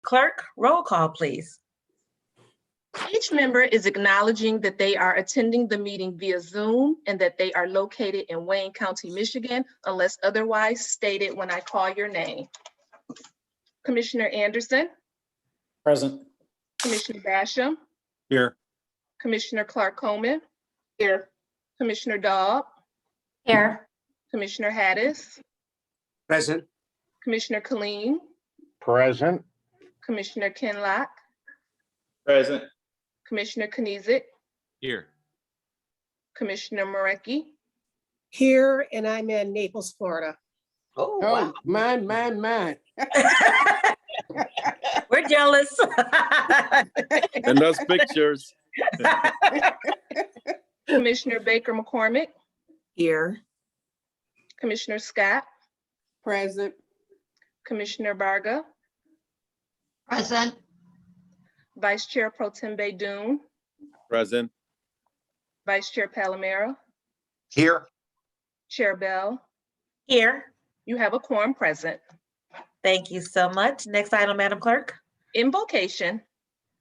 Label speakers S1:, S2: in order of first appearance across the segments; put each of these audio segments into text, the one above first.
S1: Clerk, roll call, please.
S2: Each member is acknowledging that they are attending the meeting via Zoom and that they are located in Wayne County, Michigan, unless otherwise stated when I call your name. Commissioner Anderson,
S3: Present.
S2: Commissioner Basham,
S3: Here.
S2: Commissioner Clark Coleman. Here. Commissioner Daub,
S4: Here.
S2: Commissioner Hattis,
S3: Present.
S2: Commissioner Killeen,
S3: Present.
S2: Commissioner Kinlock,
S3: Present.
S2: Commissioner Knizik,
S3: Here.
S2: Commissioner Marecki.
S5: Here, and I'm in Naples, Florida.
S1: Oh,
S6: Oh,
S1: wow.
S6: mine.
S1: We're jealous.
S7: And those pictures.
S2: Commissioner Baker McCormick,
S5: Here.
S2: Commissioner Scott,
S6: Present.
S2: Commissioner Barga,
S4: Present.
S2: Vice Chair Pro Tem Baydoun,
S7: Present.
S2: Vice Chair Palomero,
S3: Here.
S2: Chair Bell.
S1: Here.
S2: You have a quorum present.
S1: Thank you so much. Next item, Madam Clerk.
S2: Invocation.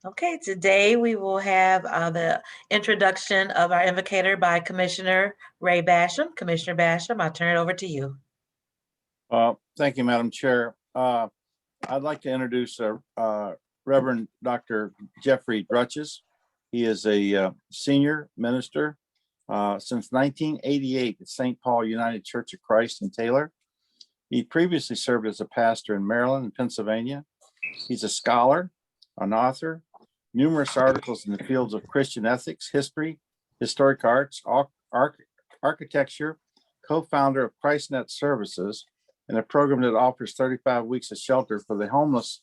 S1: Okay, today we will have the introduction of our invocator by Commissioner Ray Basham. Commissioner Basham, I'll turn it over to you.
S3: Thank you, Madam Chair. I'd like to introduce Reverend Dr. Jeffrey Grudges. He is a senior minister since 1988 at St. Paul United Church of Christ in Taylor. He previously served as a pastor in Maryland and Pennsylvania. He's a scholar, an author, numerous articles in the fields of Christian ethics, history, historic arts, architecture, co-founder of ChristNet Services, and a program that offers 35 weeks of shelter for the homeless.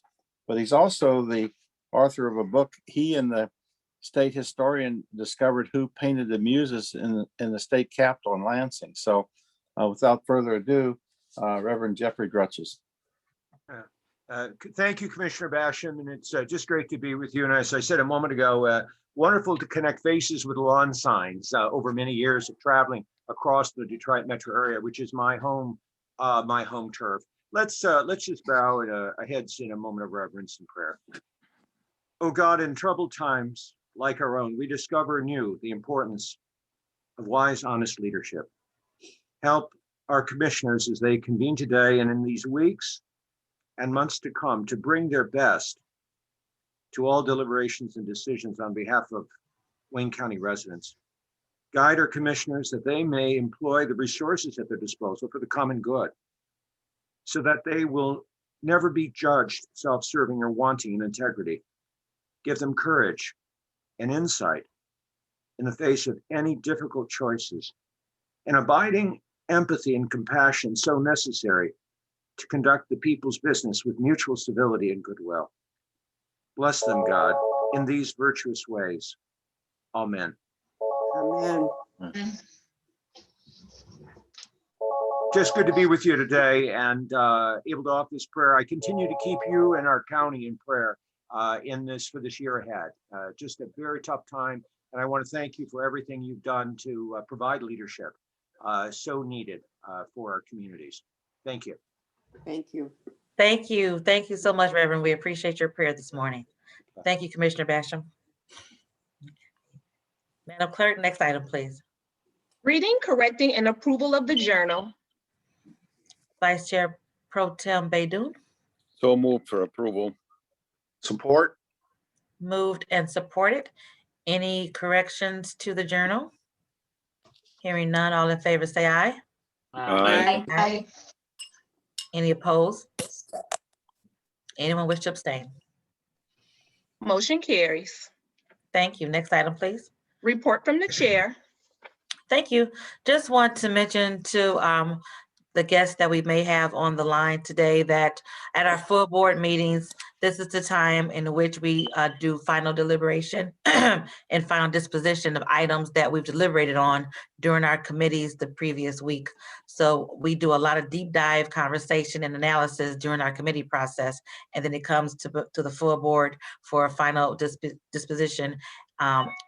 S3: But he's also the author of a book. He and the state historian discovered who painted the muses in the state capitol in Lansing. So without further ado, Reverend Jeffrey Grudges.
S8: Thank you, Commissioner Basham, and it's just great to be with you. And as I said a moment ago, wonderful to connect faces with lawn signs over many years of traveling across the Detroit metro area, which is my home turf. Let's just bow our heads in a moment of reverence and prayer. Oh God, in troubled times like our own, we discover anew the importance of wise, honest leadership. Help our commissioners as they convene today and in these weeks and months to come to bring their best to all deliberations and decisions on behalf of Wayne County residents. Guide our commissioners that they may employ the resources at their disposal for the common good, so that they will never be judged self-serving or wanting in integrity. Give them courage and insight in the face of any difficult choices, and abiding empathy and compassion so necessary to conduct the people's business with mutual civility and goodwill. Bless them, God, in these virtuous ways. Amen.
S6: Amen.
S8: Just good to be with you today and able to offer this prayer. I continue to keep you and our county in prayer for this year ahead. Just a very tough time. And I want to thank you for everything you've done to provide leadership so needed for our communities. Thank you.
S6: Thank you.
S1: Thank you. Thank you so much, Reverend. We appreciate your prayer this morning. Thank you, Commissioner Basham. Madam Clerk, next item, please.
S2: Reading, correcting, and approval of the journal.
S1: Vice Chair Pro Tem Baydoun.
S7: So moved for approval.
S3: Support.
S1: Moved and supported. Any corrections to the journal? Hearing none, all in favor say aye.
S7: Aye.
S4: Aye.
S1: Any opposed? Anyone wish to abstain?
S2: Motion carries.
S1: Thank you. Next item, please.
S2: Report from the chair.
S1: Thank you. Just want to mention to the guests that we may have on the line today that at our full board meetings, this is the time in which we do final deliberation and final disposition of items that we've deliberated on during our committees the previous week. So we do a lot of deep dive conversation and analysis during our committee process, and then it comes to the full board for a final disposition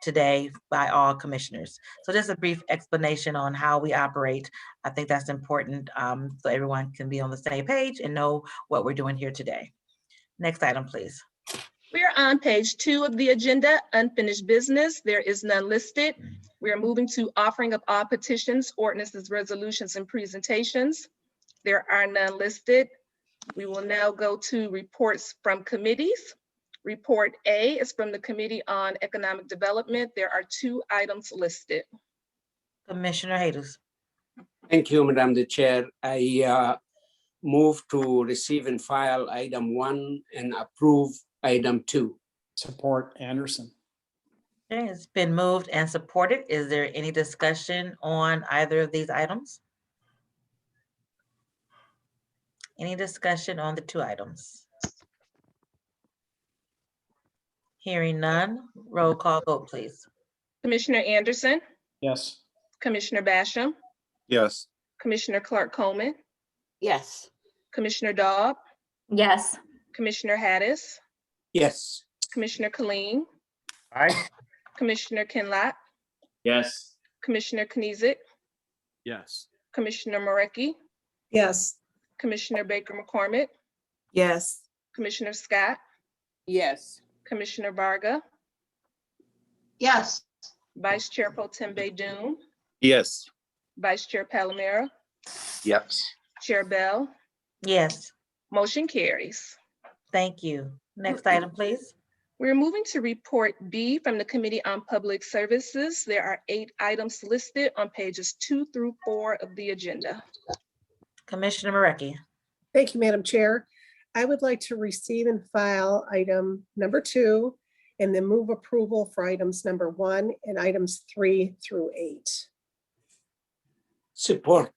S1: today by all commissioners. So just a brief explanation on how we operate. I think that's important so everyone can be on the same page and know what we're doing here today. Next item, please.
S2: We are on page 2 of the agenda, unfinished business. There is none listed. We are moving to offering of all petitions, ordinances, resolutions, and presentations. There are none listed. We will now go to reports from committees. Report A is from the Committee on Economic Development. There are 2 items listed.
S1: Commissioner Hayes.
S6: Thank you, Madam the Chair. I move to receive and file item 1 and approve item 2.
S9: Support Anderson.
S1: Okay, it's been moved and supported. Is there any discussion on either of these items? Any discussion on the 2 items? Hearing none, roll call vote, please.
S2: Commissioner Anderson,
S9: Yes.
S2: Commissioner Basham,
S7: Yes.
S2: Commissioner Clark Coleman,
S6: Yes.
S2: Commissioner Daub,
S4: Yes.
S2: Commissioner Hattis,
S6: Yes.
S2: Commissioner Colleen,
S8: Aye.
S2: Commissioner Kinlaw,
S7: Yes.
S2: Commissioner Knezick,
S7: Yes.
S2: Commissioner Morecki,
S5: Yes.
S2: Commissioner Baker McCormick,
S5: Yes.
S2: Commissioner Scott,
S6: Yes.
S2: Commissioner Varga,
S4: Yes.
S2: Vice Chair Pro Tem Doon,
S7: Yes.
S2: Vice Chair Palomero,
S7: Yes.
S2: Chair Bell,
S1: Yes,
S2: motion carries.
S1: thank you. Next item, please.
S2: We're moving to report B from the Committee on Public Services. There are 8 items listed on pages 2 through 4 of the agenda.
S1: Commissioner Morecki.
S5: Thank you, Madam Chair. I would like to receive and file item number 2 and then move approval for items number 1 and items 3 through 8.
S6: Support.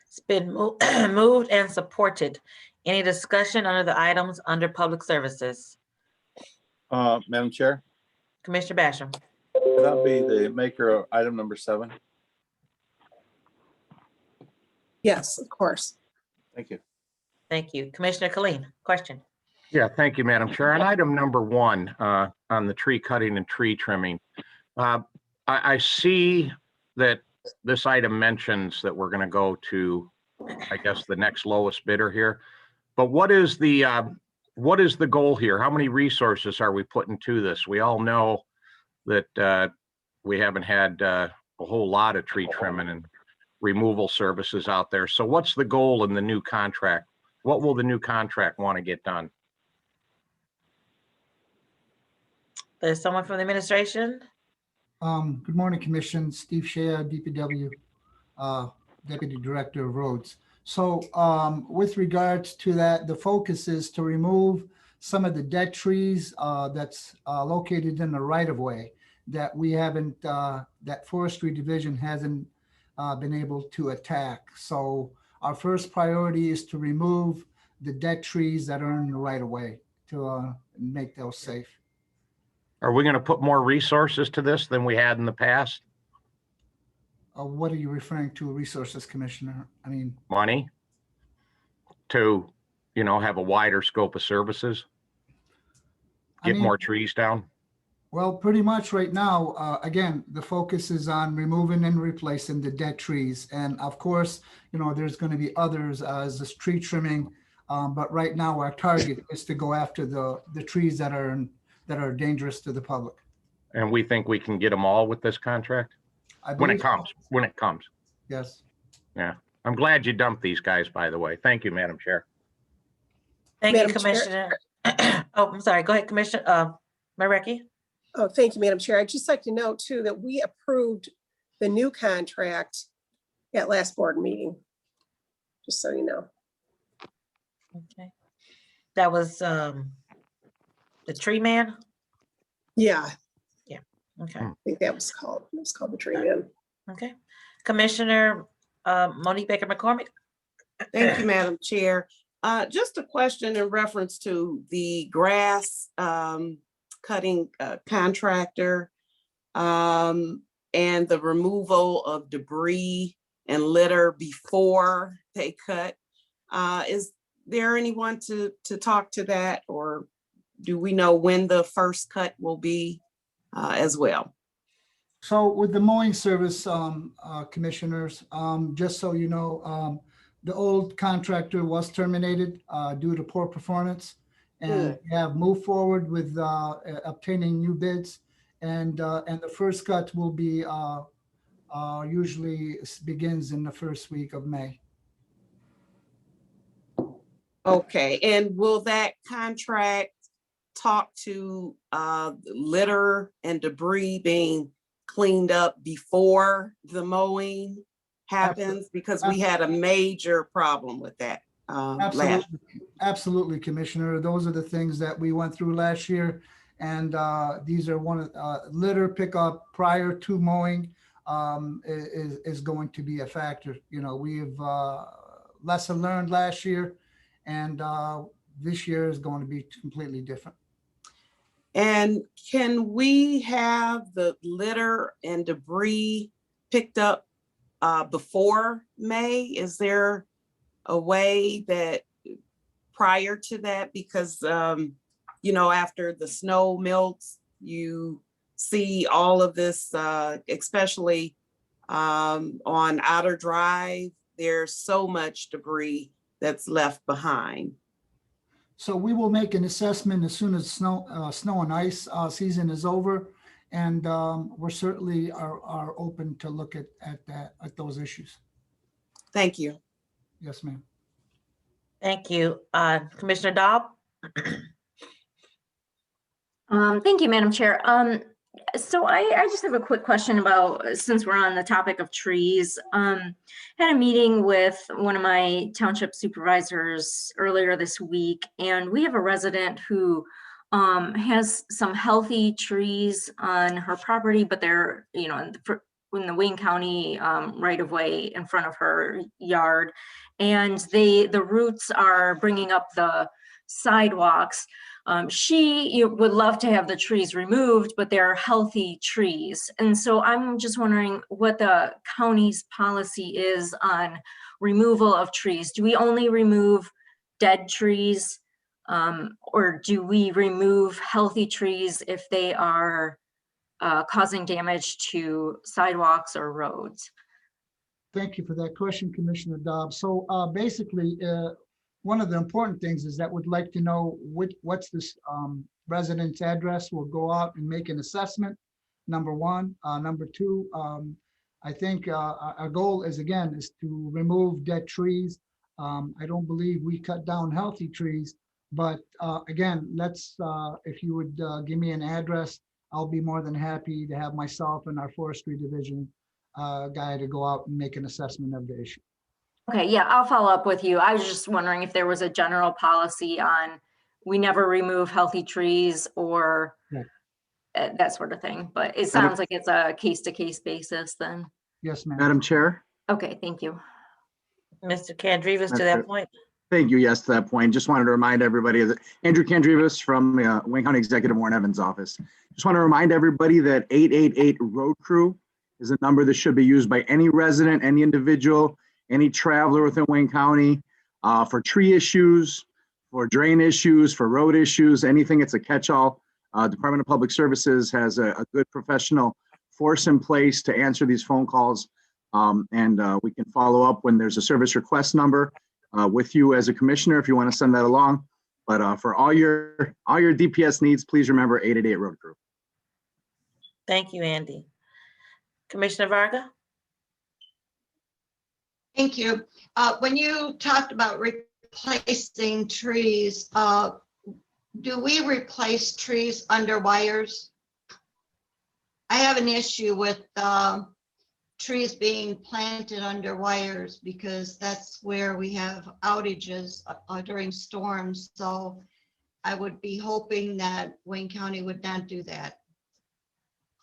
S1: It's been moved and supported. Any discussion under the items under public services?
S3: Madam Chair,
S1: Commissioner Basham.
S3: would that be the maker of item number 7?
S5: Yes, of course.
S3: Thank you.
S1: Thank you. Commissioner Colleen, question.
S8: Yeah, thank you, Madam Chair. On item number 1, on the tree cutting and tree trimming, I see that this item mentions that we're going to go to, I guess, the next lowest bidder here. But what is the goal here? How many resources are we putting to this? We all know that we haven't had a whole lot of tree trimming and removal services out there. So what's the goal in the new contract? What will the new contract want to get done?
S1: There's someone from the administration?
S10: Good morning, Commission. Steve Shea, DPW, Deputy Director of Roads. So with regards to that, the focus is to remove some of the dead trees that's located in the right-of-way that we haven't, that Forestry Division hasn't been able to attack. So our first priority is to remove the dead trees that are in the right-of-way to make those safe.
S8: Are we going to put more resources to this than we had in the past?
S10: What are you referring to, resources, Commissioner? I mean,
S8: Money to, have a wider scope of services? Get more trees down?
S10: well, pretty much right now, again, the focus is on removing and replacing the dead trees. And of course, there's going to be others as this tree trimming. But right now, our target is to go after the trees that are dangerous to the public.
S8: And we think we can get them all with this contract? When it comes.
S10: Yes.
S8: Yeah. I'm glad you dumped these guys, by the way. Thank you, Madam Chair.
S1: Thank you,
S5: Madam Chair.
S1: Commissioner. Oh, I'm sorry. Go ahead, Commissioner Morecki.
S5: Oh, thank you, Madam Chair. I'd just like to note too that we approved the new contract at last board meeting, just so you know.
S1: Okay. That was the tree man?
S5: Yeah,
S1: Okay,
S5: I think that was called, the tree man.
S1: okay. Commissioner Monique Baker McCormick.
S11: Thank you, Madam Chair. Just a question in reference to the grass cutting contractor and the removal of debris and litter before they cut. Is there anyone to talk to that, or do we know when the first cut will be as well?
S10: So with the mowing service, commissioners, just so you know, the old contractor was terminated due to poor performance. And we have moved forward with obtaining new bids. And the first cut will be usually begins in the first week of May.
S11: Okay, and will that contract talk to litter and debris being cleaned up before the mowing happens? Because we had a major problem with that last.
S10: Absolutely, Commissioner. Those are the things that we went through last year. And these are one of litter pickup prior to mowing is going to be a factor. You know, we've lesson learned last year, and this year is going to be completely different.
S11: And can we have the litter and debris picked up before May? Is there a way that prior to that? Because, you know, after the snow melts, you see all of this, especially on Outer Drive, there's so much debris that's left behind.
S10: So we will make an assessment as soon as snow and ice season is over, and we're certainly are open to look at those issues.
S11: Thank you.
S10: Yes, ma'am.
S1: Thank you. Commissioner Dobb?
S4: Thank you, Madam Chair. So I just have a quick question about, since we're on the topic of trees, had a meeting with one of my township supervisors earlier this week, and we have a resident who has some healthy trees on her property, but they're, you know, in the Wayne County right of way in front of her yard, and the roots are bringing up the sidewalks. She would love to have the trees removed, but they're healthy trees. And so I'm just wondering what the county's policy is on removal of trees. Do we only remove dead trees? Or do we remove healthy trees if they are causing damage to sidewalks or roads?
S10: Thank you for that question, Commissioner Dobbs. So basically, one of the important things is that we'd like to know what's this resident's address. We'll go out and make an assessment, number one. Number two, I think our goal is to remove dead trees. I don't believe we cut down healthy trees, but again, if you would give me an address, I'll be more than happy to have myself and our forestry division guy to go out and make an assessment of the issue.
S4: Okay, yeah, I'll follow up with you. I was just wondering if there was a general policy on we never remove healthy trees or that sort of thing, but it sounds like it's a case-to-case basis then.
S10: Yes, ma'am.
S12: Madam Chair.
S4: Okay, thank you.
S1: Mr. Candrivas, to that point.
S12: Thank you. Yes, to that point. Just wanted to remind everybody that Andrew Candrivas from Wayne County Executive Warren Evans' office. Just want to remind everybody that 888 Road Crew is a number that should be used by any resident, any individual, any traveler within Wayne County for tree issues, for drain issues, for road issues, anything. It's a catch-all. Department of Public Services has a good professional force in place to answer these phone calls. And we can follow up when there's a service request number with you as a commissioner if you want to send that along. But for all your DPS needs, please remember 888 Road Crew.
S1: Thank you, Andy. Commissioner Varga?
S4: Thank you. When you talked about replacing trees, do we replace trees under wires? I have an issue with trees being planted under wires because that's where we have outages during storms. So I would be hoping that Wayne County would not do that.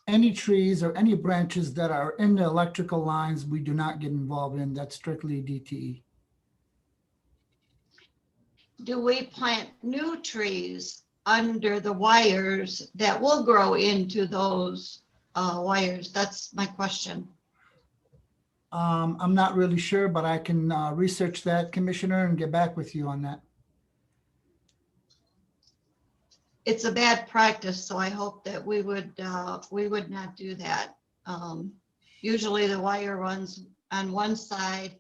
S10: Any trees or any branches that are in the electrical lines, we do not get involved in. That's strictly DTE.
S4: Do we plant new trees under the wires that will grow into those wires? That's my question.
S10: I'm not really sure, but I can research that, Commissioner, and get back with you on that.
S4: It's a bad practice, so I hope that we would not do that. Usually the wire runs on one side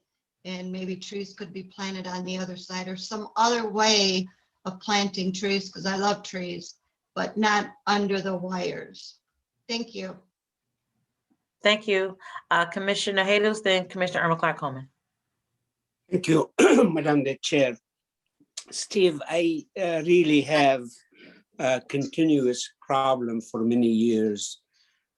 S4: and maybe trees could be planted on the other side or some other way
S13: of planting trees, because I love trees, but not under the wires. Thank you.
S1: Thank you. Commissioner Hados, then Commissioner Irma Clark Coleman.
S6: Thank you, Madam the Chair. Steve, I really have a continuous problem for many years.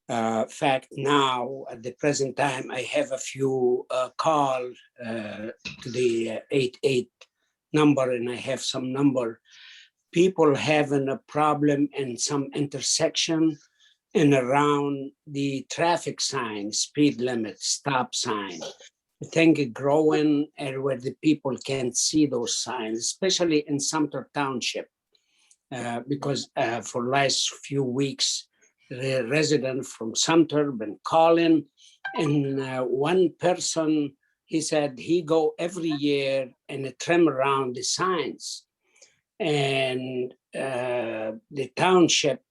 S6: Fact, now at the present time, I have a few call to the 88 number, and I have some number. People having a problem in some intersection and around the traffic sign, speed limit, stop sign. I think it growing and where the people can see those signs, especially in Sumter Township, because for last few weeks, the resident from Sumter been calling, and one person, he said he go every year and trim around the signs. And the township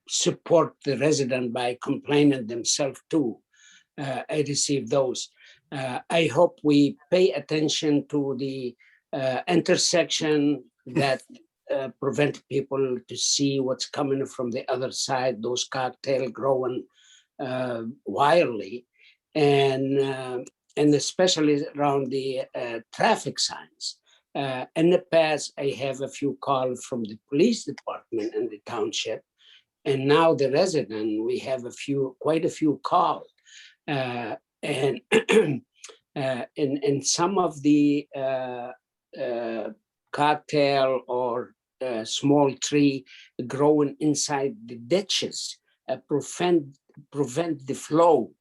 S6: support the resident by complaining themselves too. I received those. I hope we pay attention to the intersection that prevent people to see what's coming from the other side, those cocktail growing wildly, and especially around the traffic signs. In the past, I have a few calls from the police department in the township, and now the resident, we have quite a few calls. And in some of the cocktail or small tree growing inside the ditches prevent the flow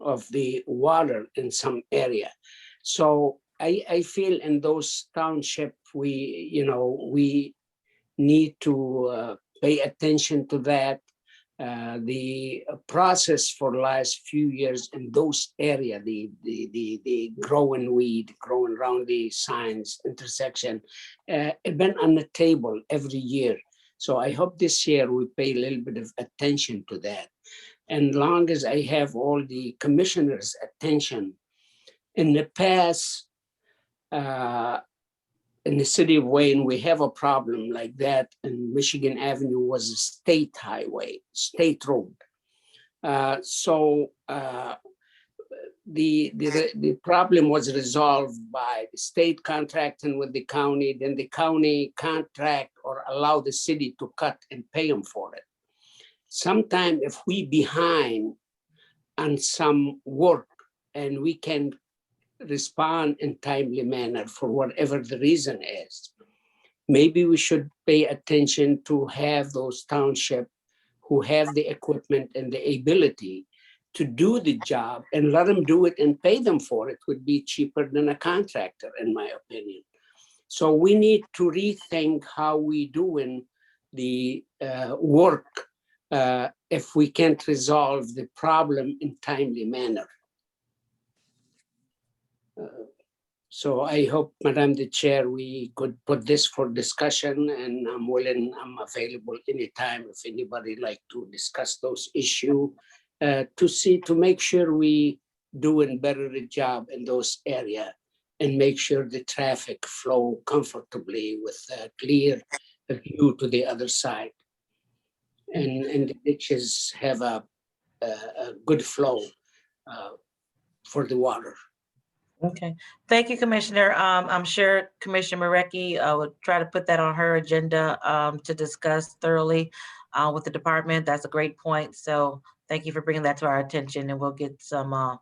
S6: of the water in some area. So I feel in those townships, we need to pay attention to that. The process for the last few years in those areas, the growing weed, growing around the signs, intersection, it's been on the table every year. So I hope this year we pay a little bit of attention to that. And long as I have all the commissioners' attention, in the past, in the city of Wayne, we have a problem like that, and Michigan Avenue was a state highway, state road. So the problem was resolved by the state contracting with the county, then the county contract or allow the city to cut and pay them for it. Sometime if we behind on some work and we can respond in timely manner for whatever the reason is, maybe we should pay attention to have those townships who have the equipment and the ability to do the job and let them do it and pay them for it would be cheaper than a contractor, in my opinion. So we need to rethink how we doing the work if we can't resolve the problem in timely manner. So I hope, Madam the Chair, we could put this for discussion, and I'm available anytime if anybody like to discuss those issues to make sure we doing better job in those areas and make sure the traffic flow comfortably with a clear view to the other side. And the ditches have a good flow for the water.
S1: Okay, thank you, Commissioner. I'm sure Commissioner Marecki would try to put that on her agenda to discuss thoroughly with the department. That's a great point. So thank you for bringing that to our attention, and we'll get some a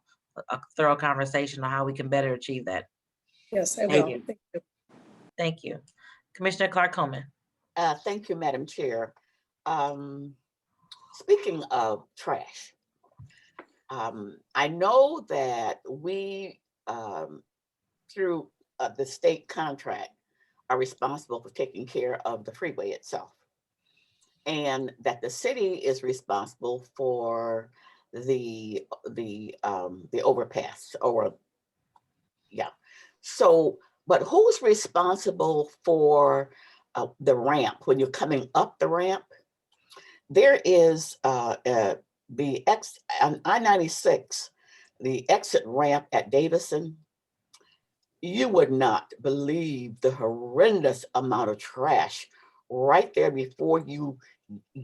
S1: thorough conversation on how we can better achieve that.
S5: Yes, I will.
S1: Thank you.
S5: Thank you.
S1: Thank you. Commissioner Clark Coleman.
S14: Thank you, Madam Chair. Speaking of trash, I know that we through the state contract are responsible for taking care of the freeway itself, and that the city is responsible for the overpass, or so, but who's responsible for the ramp when you're coming up the ramp? There is the on I-96, the exit ramp at Davison. You would not believe the horrendous amount of trash right there before you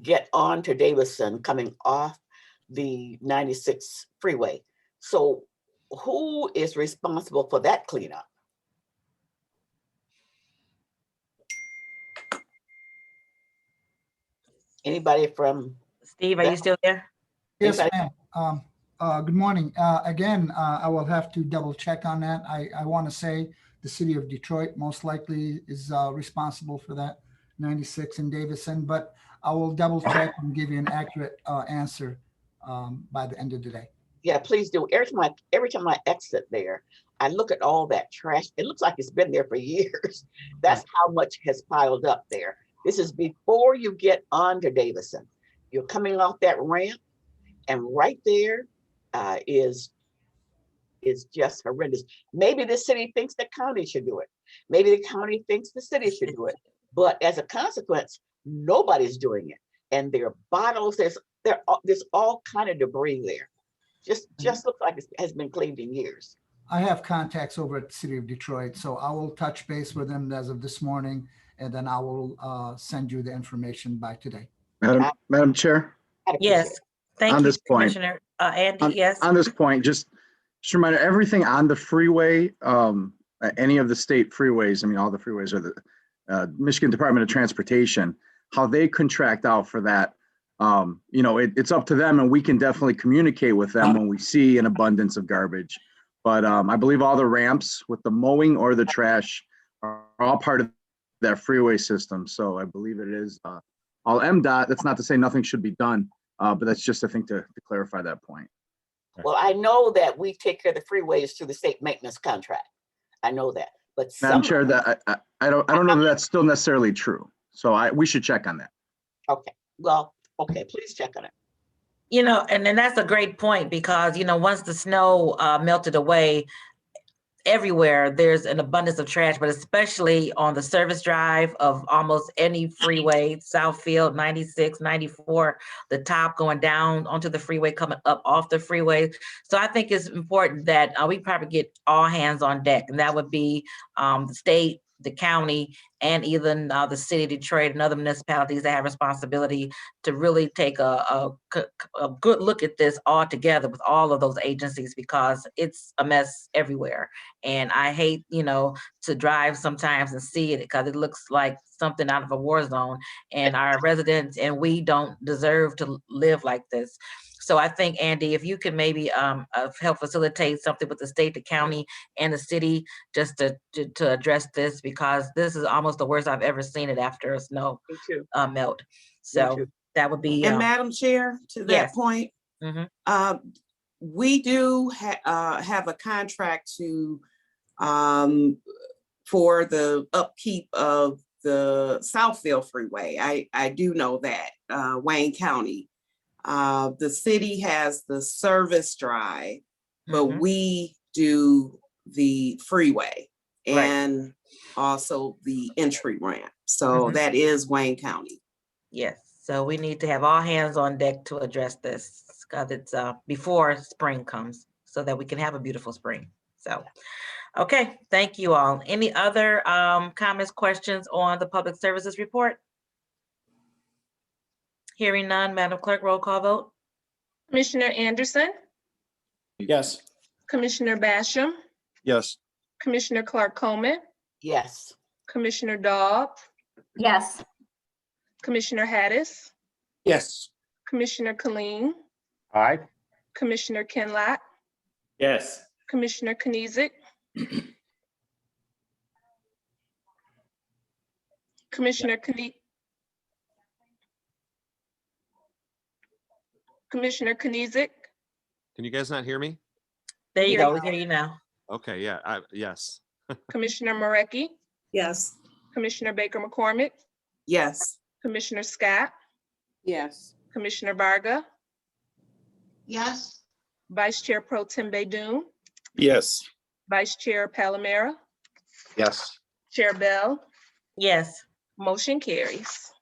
S14: get on to Davison coming off the 96 freeway. So who is responsible for that cleanup? Anybody from?
S1: Steve, are you still there?
S10: Yes,
S14: Anybody?
S10: ma'am. Good morning. Again, I will have to double check on that. I want to say the city of Detroit most likely is responsible for that 96 in Davison, but I will double check and give you an accurate answer by the end of the day.
S14: Yeah, please do. Every time I exit there, I look at all that trash. It looks like it's been there for years. That's how much has piled up there. This is before you get onto Davison. You're coming off that ramp, and right there is just horrendous. Maybe the city thinks the county should do it. Maybe the county thinks the city should do it. But as a consequence, nobody's doing it. And there are bottles, there's all kind of debris there. Just looks like it has been cleaned in years.
S10: I have contacts over at the city of Detroit, so I will touch base with them as of this morning, and then I will send you the information by today.
S12: Madam Chair?
S1: Yes. Thank
S12: On
S1: you,
S12: this point,
S1: Commissioner. Andy, yes.
S12: On this point, just a reminder, everything on the freeway, any of the state freeways, I mean, all the freeways are the Michigan Department of Transportation, how they contract out for that. It's up to them, and we can definitely communicate with them when we see an abundance of garbage. But I believe all the ramps with the mowing or the trash are all part of that freeway system. So I believe it is all MDOT. That's not to say nothing should be done, but that's just, I think, to clarify that point.
S14: Well, I know that we take care of the freeways through the state maintenance contract. I know that, but
S12: Madam Chair, that I don't know that that's still necessarily true. So we should check on that.
S14: Okay, well, okay, please check on it.
S1: And then that's a great point because, once the snow melted away, everywhere there's an abundance of trash, but especially on the service drive of almost any freeway, Southfield, 96, 94, the top going down onto the freeway, coming up off the freeway. So I think it's important that we probably get all hands on deck, and that would be the state, the county, and even the city of Detroit and other municipalities that have responsibility to really take a good look at this all together with all of those agencies, because it's a mess everywhere. And I hate, to drive sometimes and see it because it looks like something out of a war zone, and our residents and we don't deserve to live like this. So I think, Andy, if you can maybe help facilitate something with the state, the county, and the city, just to address this, because this is almost the worst I've ever seen it after a snow melt. So that would be.
S11: And Madam Chair, to that point, we do have a contract for the upkeep of the Southfield Freeway. I do know that, Wayne County. The city has the service drive, but we do the freeway and also the entry ramp. So that is Wayne County.
S1: Yes. So we need to have all hands on deck to address this, because it's before spring comes, so that we can have a beautiful spring. So, okay. Thank you all. Any other comments, questions on the public services report? Hearing none, Madam Clerk, roll call vote.
S2: Commissioner Anderson,
S9: Yes.
S2: Commissioner Basham,
S3: Yes.
S2: Commissioner Clark Coleman,
S14: Yes.
S2: Commissioner Daub,
S4: Yes.
S2: Commissioner Hattis,
S6: Yes.
S2: Commissioner Colleen,
S7: Aye.
S2: Commissioner Kinlack,
S7: Yes.
S2: Commissioner Knizik, Commissioner Knizik.
S15: Can you guys not hear me?
S1: There you go. We hear you now.
S15: Okay, yeah, yes.
S2: Commissioner Marecki,
S11: Yes.
S2: Commissioner Baker McCormick,
S11: Yes.
S2: Commissioner Scott,
S11: Yes.
S2: Commissioner Varga,
S13: Yes.
S2: Vice Chair Pro Tem Baydoun,
S7: Yes.
S2: Vice Chair Palomera,
S7: Yes.
S2: Chair Bell,
S1: Yes.
S2: motion carries.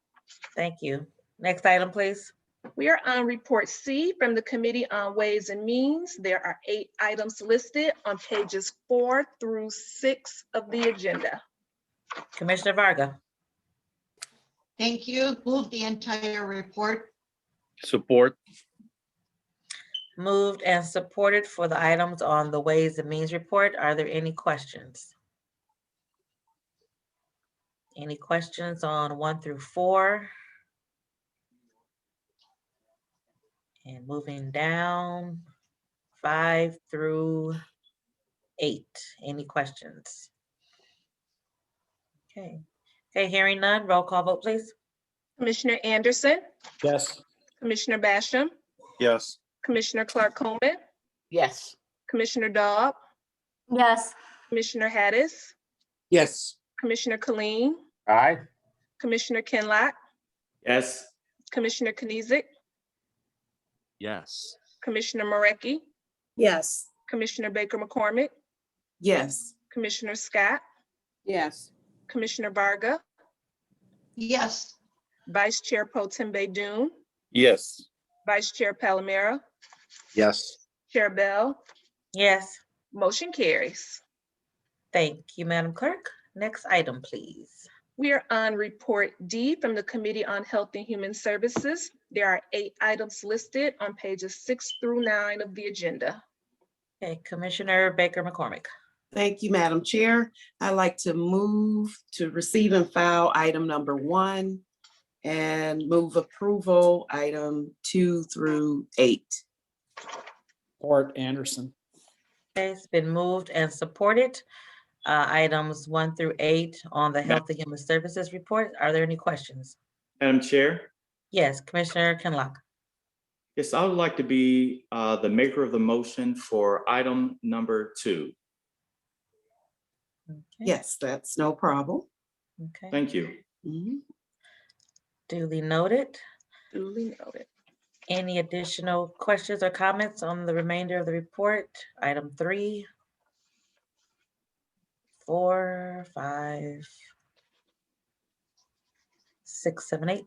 S1: Thank you. Next item, please.
S2: We are on report C from the Committee on Ways and Means. There are 8 items listed on pages 4 through 6 of the agenda.
S1: Commissioner Varga,
S13: Thank you. Move the entire report.
S7: Support.
S1: moved and supported for the items on the Ways and Means report. Are there any questions? Any questions on 1 through 4? And moving down 5 through 8. Any questions? Okay. Okay, hearing none, roll call vote, please.
S2: Commissioner Anderson,
S9: Yes.
S2: Commissioner Basham,
S3: Yes.
S2: Commissioner Clark Coleman,
S14: Yes.
S2: Commissioner Dobb,
S4: Yes.
S2: Commissioner Hadis,
S6: Yes.
S2: Commissioner Colleen,
S7: Aye.
S2: Commissioner Kinlock,
S7: Yes.
S2: Commissioner Knizik,
S15: Yes.
S2: Commissioner Marecki,
S5: Yes.
S2: Commissioner Baker McCormick,
S11: Yes.
S2: Commissioner Scott,
S11: Yes.
S2: Commissioner Varga,
S13: Yes.
S2: Vice Chair Pro Tem Doon,
S7: Yes.
S2: Vice Chair Palomera,
S7: Yes.
S2: Chair Bell,
S1: Yes,
S2: motion carries.
S1: thank you, Madam Clerk. Next item, please.
S2: We are on report D from the Committee on Health and Human Services. There are 8 items listed on pages 6 through 9 of the agenda.
S1: Okay, Commissioner Baker McCormick.
S11: Thank you, Madam Chair. I'd like to move to receive and file item number 1 and move approval item 2 through 8.
S9: Support Anderson.
S1: Okay, it's been moved and supported. Items 1 through 8 on the Health and Human Services report. Are there any questions?
S16: Madam Chair,
S1: Yes, Commissioner Kinlock.
S16: yes, I would like to be the maker of the motion for item number 2.
S1: Okay,
S11: Yes, that's no problem.
S1: okay.
S16: Thank you.
S11: Mhm.
S1: Duly noted.
S2: Duly noted.
S1: Any additional questions or comments on the remainder of the report? Item 3, 4, 5, 6, 7, 8.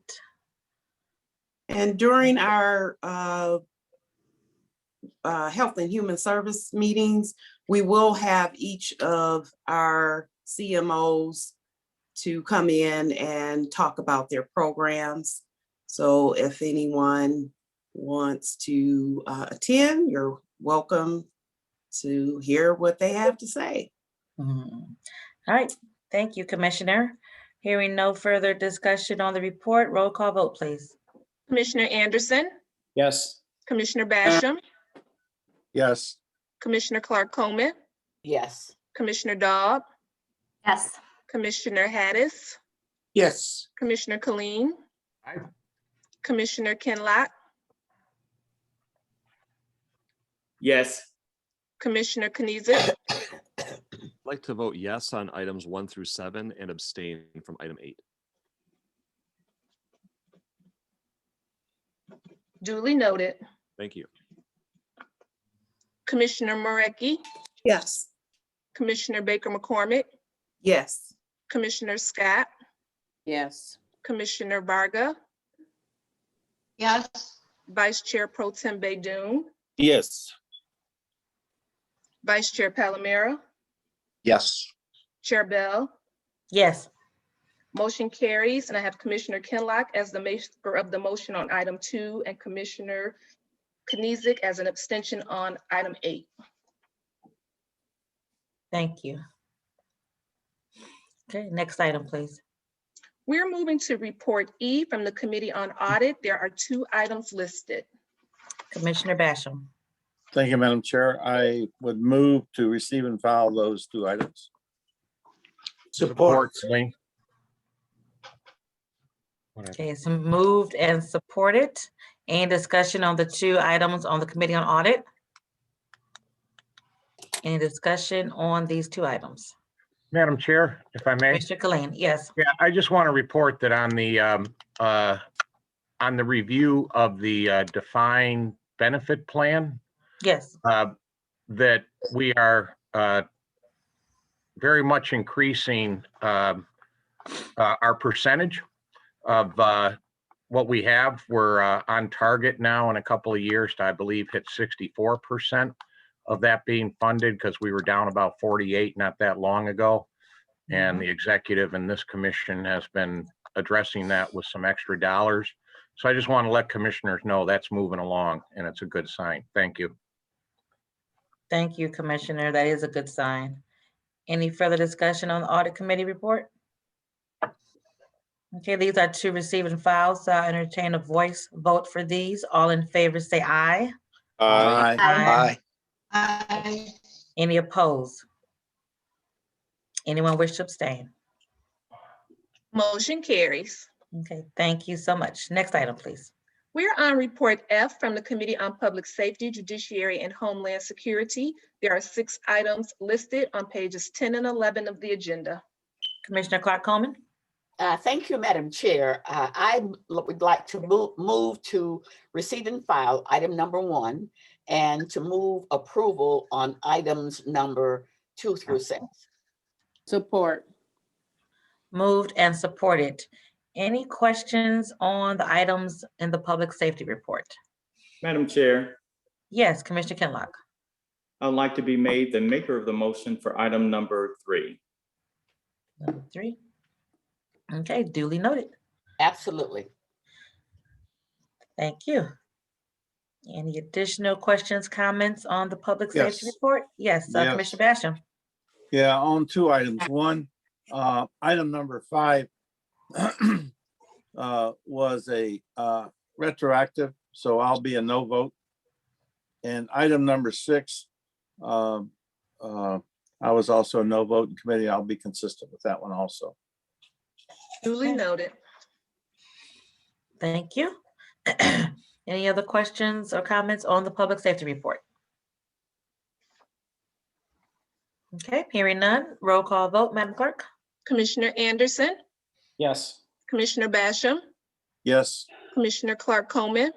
S11: And during our Health and Human Service meetings, we will have each of our CMOs to come in and talk about their programs. So if anyone wants to attend, you're welcome to hear what they have to say.
S1: All right, thank you, Commissioner. Hearing no further discussion on the report, roll call vote, please.
S2: Commissioner Anderson,
S9: Yes.
S2: Commissioner Basham,
S3: Yes.
S2: Commissioner Clark Coleman,
S14: Yes.
S2: Commissioner Dobb,
S4: Yes.
S2: Commissioner Hadis,
S6: Yes.
S2: Commissioner Colleen,
S7: Aye.
S2: Commissioner Kinlock,
S16: Yes.
S2: Commissioner Knizik,
S15: I'd like to vote yes on items 1 through 7 and abstain from item 8.
S2: duly noted.
S15: Thank you.
S2: Commissioner Marecki,
S5: Yes.
S2: Commissioner Baker McCormick,
S11: Yes.
S2: Commissioner Scott,
S11: Yes.
S2: Commissioner Varga,
S13: Yes.
S2: Vice Chair Pro Tem Doon,
S7: Yes.
S2: Vice Chair Palomera,
S7: Yes.
S2: Chair Bell,
S1: Yes,
S2: motion carries, and I have Commissioner Kinlock as the maker of the motion on item 2 and Commissioner Knizik as an abstention on item 8.
S1: thank you. Okay, next item, please.
S2: We're moving to report E from the Committee on Audit. There are 2 items listed.
S1: Commissioner Basham.
S3: Thank you, Madam Chair. I would move to receive and file those 2 items.
S6: Support.
S7: Celine.
S1: Okay, it's moved and supported. Any discussion on the 2 items on the Committee on Audit? Any discussion on these 2 items?
S17: Madam Chair, if I may.
S1: Commissioner Colleen, yes.
S17: Yeah, I just want to report that on the review of the defined benefit plan,
S1: Yes,
S17: that we are very much increasing our percentage of what we have, we're on target now in a couple of years to, I believe, hit 64% of that being funded, because we were down about 48 not that long ago. And the executive and this commission has been addressing that with some extra dollars. So I just want to let commissioners know that's moving along, and it's a good sign. Thank you.
S1: Thank you, Commissioner. That is a good sign. Any further discussion on the audit committee report? Okay, these are to receive and file, so I entertain a voice vote for these. All in favor, say aye.
S7: Aye.
S1: Aye.
S13: Aye.
S1: Any opposed? Anyone wish to abstain?
S2: Motion carries.
S1: Okay, thank you so much. Next item, please.
S2: We're on report F from the Committee on Public Safety, Judiciary, and Homeland Security. There are 6 items listed on pages 10 and 11 of the agenda.
S1: Commissioner Clark Coleman.
S14: Thank you, Madam Chair. I would like to move to receive and file item number 1 and to move approval on items number 2 through 6.
S11: Support.
S1: Moved and supported. Any questions on the items in the public safety report?
S16: Madam Chair,
S1: Yes, Commissioner Kinlock.
S16: I'd like to be made the maker of the motion for item number 3.
S1: Number 3. Okay, duly noted.
S14: Absolutely.
S1: Thank you. Any additional questions, comments on the public safety
S3: Yes.
S1: report? Yes,
S3: Yes.
S1: Commissioner Basham.
S3: Yeah, on 2 items. One, item number 5 was a retroactive, so I'll be a no vote. And item number 6, I was also a no vote in committee. I'll be consistent with that one also.
S2: Duly noted.
S1: Thank you. Any other questions or comments on the public safety report? Okay, hearing none, roll call vote, Madam Clerk.
S2: Commissioner Anderson,
S9: Yes.
S2: Commissioner Basham,
S3: Yes.
S2: Commissioner Clark Coleman,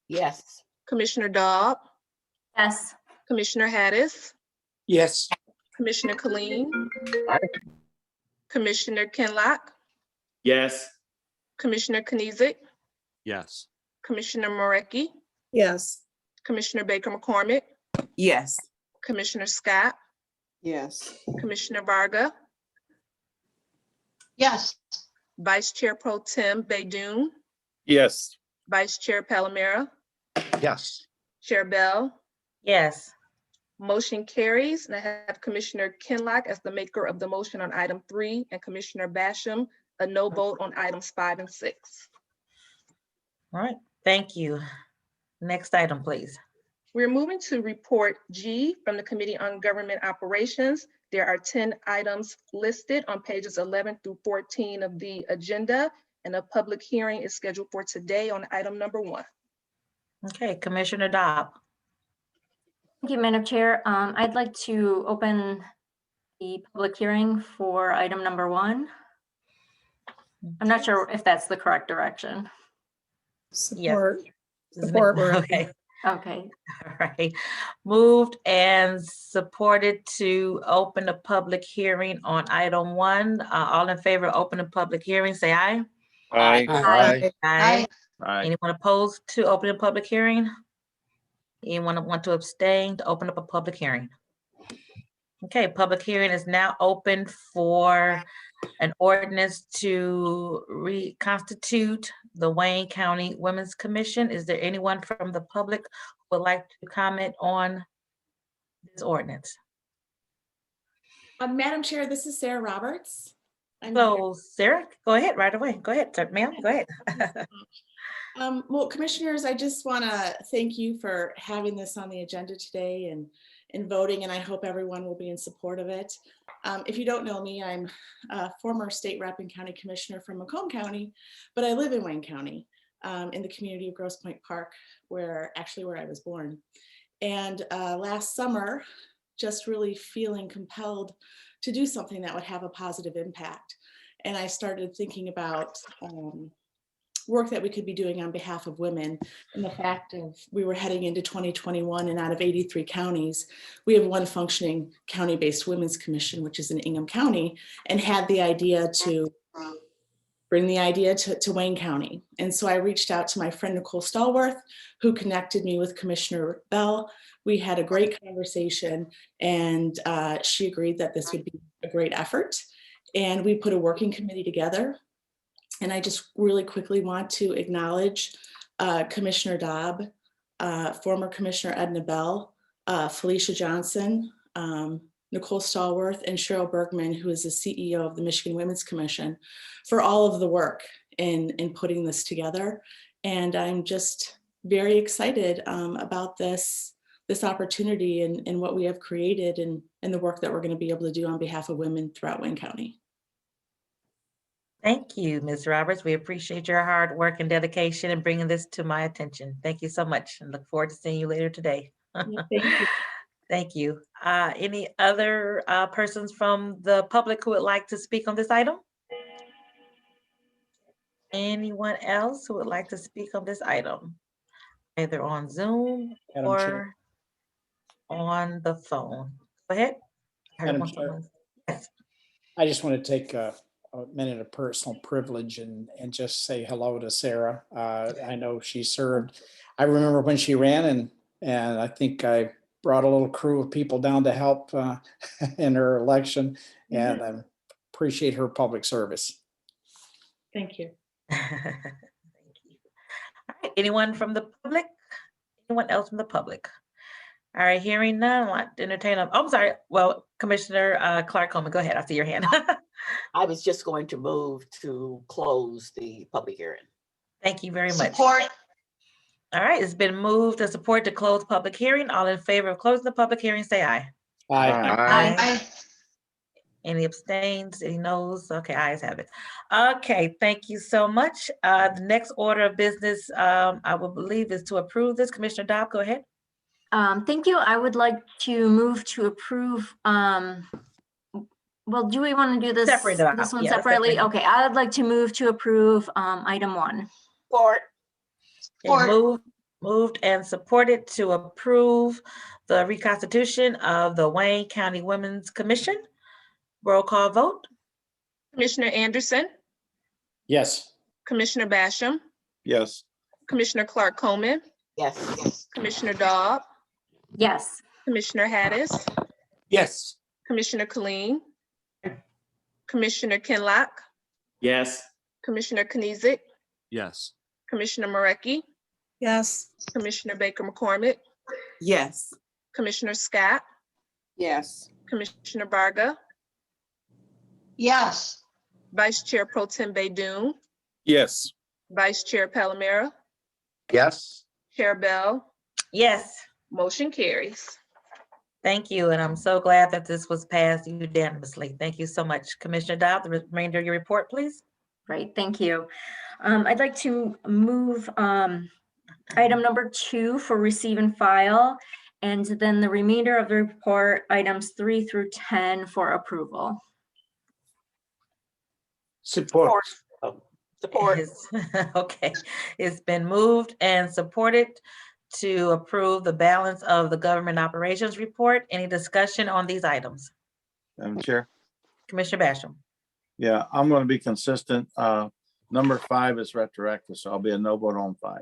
S14: Yes.
S2: Commissioner Dobb,
S4: Yes.
S2: Commissioner Hattis,
S6: Yes.
S2: Commissioner Colleen, Commissioner Kinlock,
S16: Yes.
S2: Commissioner Knizik,
S15: Yes.
S2: Commissioner Morecki,
S5: Yes.
S2: Commissioner Baker McCormick,
S11: Yes.
S2: Commissioner Scott,
S11: Yes.
S2: Commissioner Varga,
S13: Yes.
S2: Vice Chair Pro Tem Baydoun,
S7: Yes.
S2: Vice Chair Palomera,
S7: Yes.
S2: Chair Bell.
S1: Yes.
S2: Motion carries, and I have Commissioner Kinlock as the maker of the motion on item 3 and Commissioner Basham a no vote on items 5 and 6.
S1: All right, thank you. Next item, please.
S2: We're moving to report G from the Committee on Government Operations. There are 10 items listed on pages 11 through 14 of the agenda, and a public hearing is scheduled for today on item number 1.
S1: Okay, Commissioner Dobb.
S4: Thank you, Madam Chair. I'd like to open the public hearing for item number 1. I'm not sure if that's the correct direction.
S5: Support. Support.
S1: Okay.
S4: Okay.
S1: All right. Moved and supported to open a public hearing on item 1. All in favor of opening public hearing, say aye.
S7: Aye.
S5: Aye.
S1: Aye.
S3: Aye.
S1: Anyone opposed to opening a public hearing? Anyone want to abstain to open up a public hearing? Okay, public hearing is now open for an ordinance to reconstitute the Wayne County Women's Commission. Is there anyone from the public who would like to comment on this ordinance?
S18: Madam Chair, this is Sarah Roberts.
S1: So Sarah, go ahead right away. Go ahead, ma'am, go ahead.
S18: Well, commissioners, I just want to thank you for having this on the agenda today and voting, and I hope everyone will be in support of it. If you don't know me, I'm a former state rep and county commissioner from Macomb County, but I live in Wayne County in the community of Grosse Pointe Park, where I was born. And last summer, just really feeling compelled to do something that would have a positive impact. And I started thinking about work that we could be doing on behalf of women, and the fact of we were heading into 2021, and out of 83 counties, we have one functioning county-based women's commission, which is in Ingham County, and had the idea to bring the idea to Wayne County. And so I reached out to my friend Nicole Stallworth, who connected me with Commissioner Bell. We had a great conversation, and she agreed that this would be a great effort. And we put a working committee together. And I just really quickly want to acknowledge Commissioner Dobb, former Commissioner Edna Bell, Felicia Johnson, Nicole Stallworth, and Cheryl Bergman, who is the CEO of the Michigan Women's Commission, for all of the work in putting this together. And I'm just very excited about this opportunity and what we have created and the work that we're going to be able to do on behalf of women throughout Wayne County.
S1: Thank you, Ms. Roberts. We appreciate your hard work and dedication in bringing this to my attention. Thank you so much, and look forward to seeing you later today.
S18: Thank you.
S1: Thank you. Any other persons from the public who would like to speak on this item? Anyone else who would like to speak on this item, either on Zoom
S9: Madam Chair.
S1: or on the phone? Go ahead. I heard
S9: Madam
S1: one
S9: Chair.
S1: someone- Yes.
S9: I just want to take a minute of personal privilege and just say hello to Sarah. I know she served. I remember when she ran, and I think I brought a little crew of people down to help in her election, and I appreciate her public service.
S18: Thank you.
S1: Thank you. All right, anyone from the public? Anyone else from the public? All right, hearing none, I'd like to entertain them. Oh, I'm sorry. Well, Commissioner Clark Coleman, go ahead. I see your hand.
S14: I was just going to move to close the public hearing.
S1: Thank you very much.
S13: Support.
S1: All right, it's been moved and support to close public hearing. All in favor of closing the public hearing, say aye.
S9: Aye.
S13: Aye.
S1: Any abstains, any noes? Okay, ayes have it. Okay, thank you so much. The next order of business, I will believe, is to approve this. Commissioner Dobb, go ahead.
S4: Thank you. I would like to move to approve. Well, do we want to do this
S1: Separate it out.
S4: this one
S1: Yeah,
S4: separately?
S1: separate.
S4: Okay, I would like to move to approve item 1.
S14: Support.
S1: Okay, moved and supported to approve the reconstitution of the Wayne County Women's Commission. Roll call vote.
S2: Commissioner Anderson,
S9: Yes.
S2: Commissioner Basham,
S3: Yes.
S2: Commissioner Clark Coleman,
S14: Yes.
S2: Commissioner Dobb,
S4: Yes.
S2: Commissioner Hattis,
S6: Yes.
S2: Commissioner Colleen, Commissioner Kinlock,
S16: Yes.
S2: Commissioner Knizik,
S15: Yes.
S2: Commissioner Marecki,
S5: Yes.
S2: Commissioner Baker McCormick,
S11: Yes.
S2: Commissioner Scott,
S11: Yes.
S2: Commissioner Varga,
S13: Yes.
S2: Vice Chair Pro Tem Baydoun,
S7: Yes.
S2: Vice Chair Palomero,
S7: Yes.
S2: Chair Bell,
S1: Yes.
S2: motion carries.
S1: Thank you, and I'm so glad that this was passed unanimously. Thank you so much. Commissioner Dobb, the remainder of your report, please.
S4: Great, thank you. I'd like to move item number 2 for receive and file, and then the remainder of the report, items 3 through 10 for approval.
S6: Support.
S14: Support.
S1: Okay, it's been moved and supported to approve the balance of the government operations report. Any discussion on these items?
S3: Madam Chair.
S1: Commissioner Basham.
S3: Yeah, I'm going to be consistent. Number 5 is retroactive, so I'll be a no vote on 5.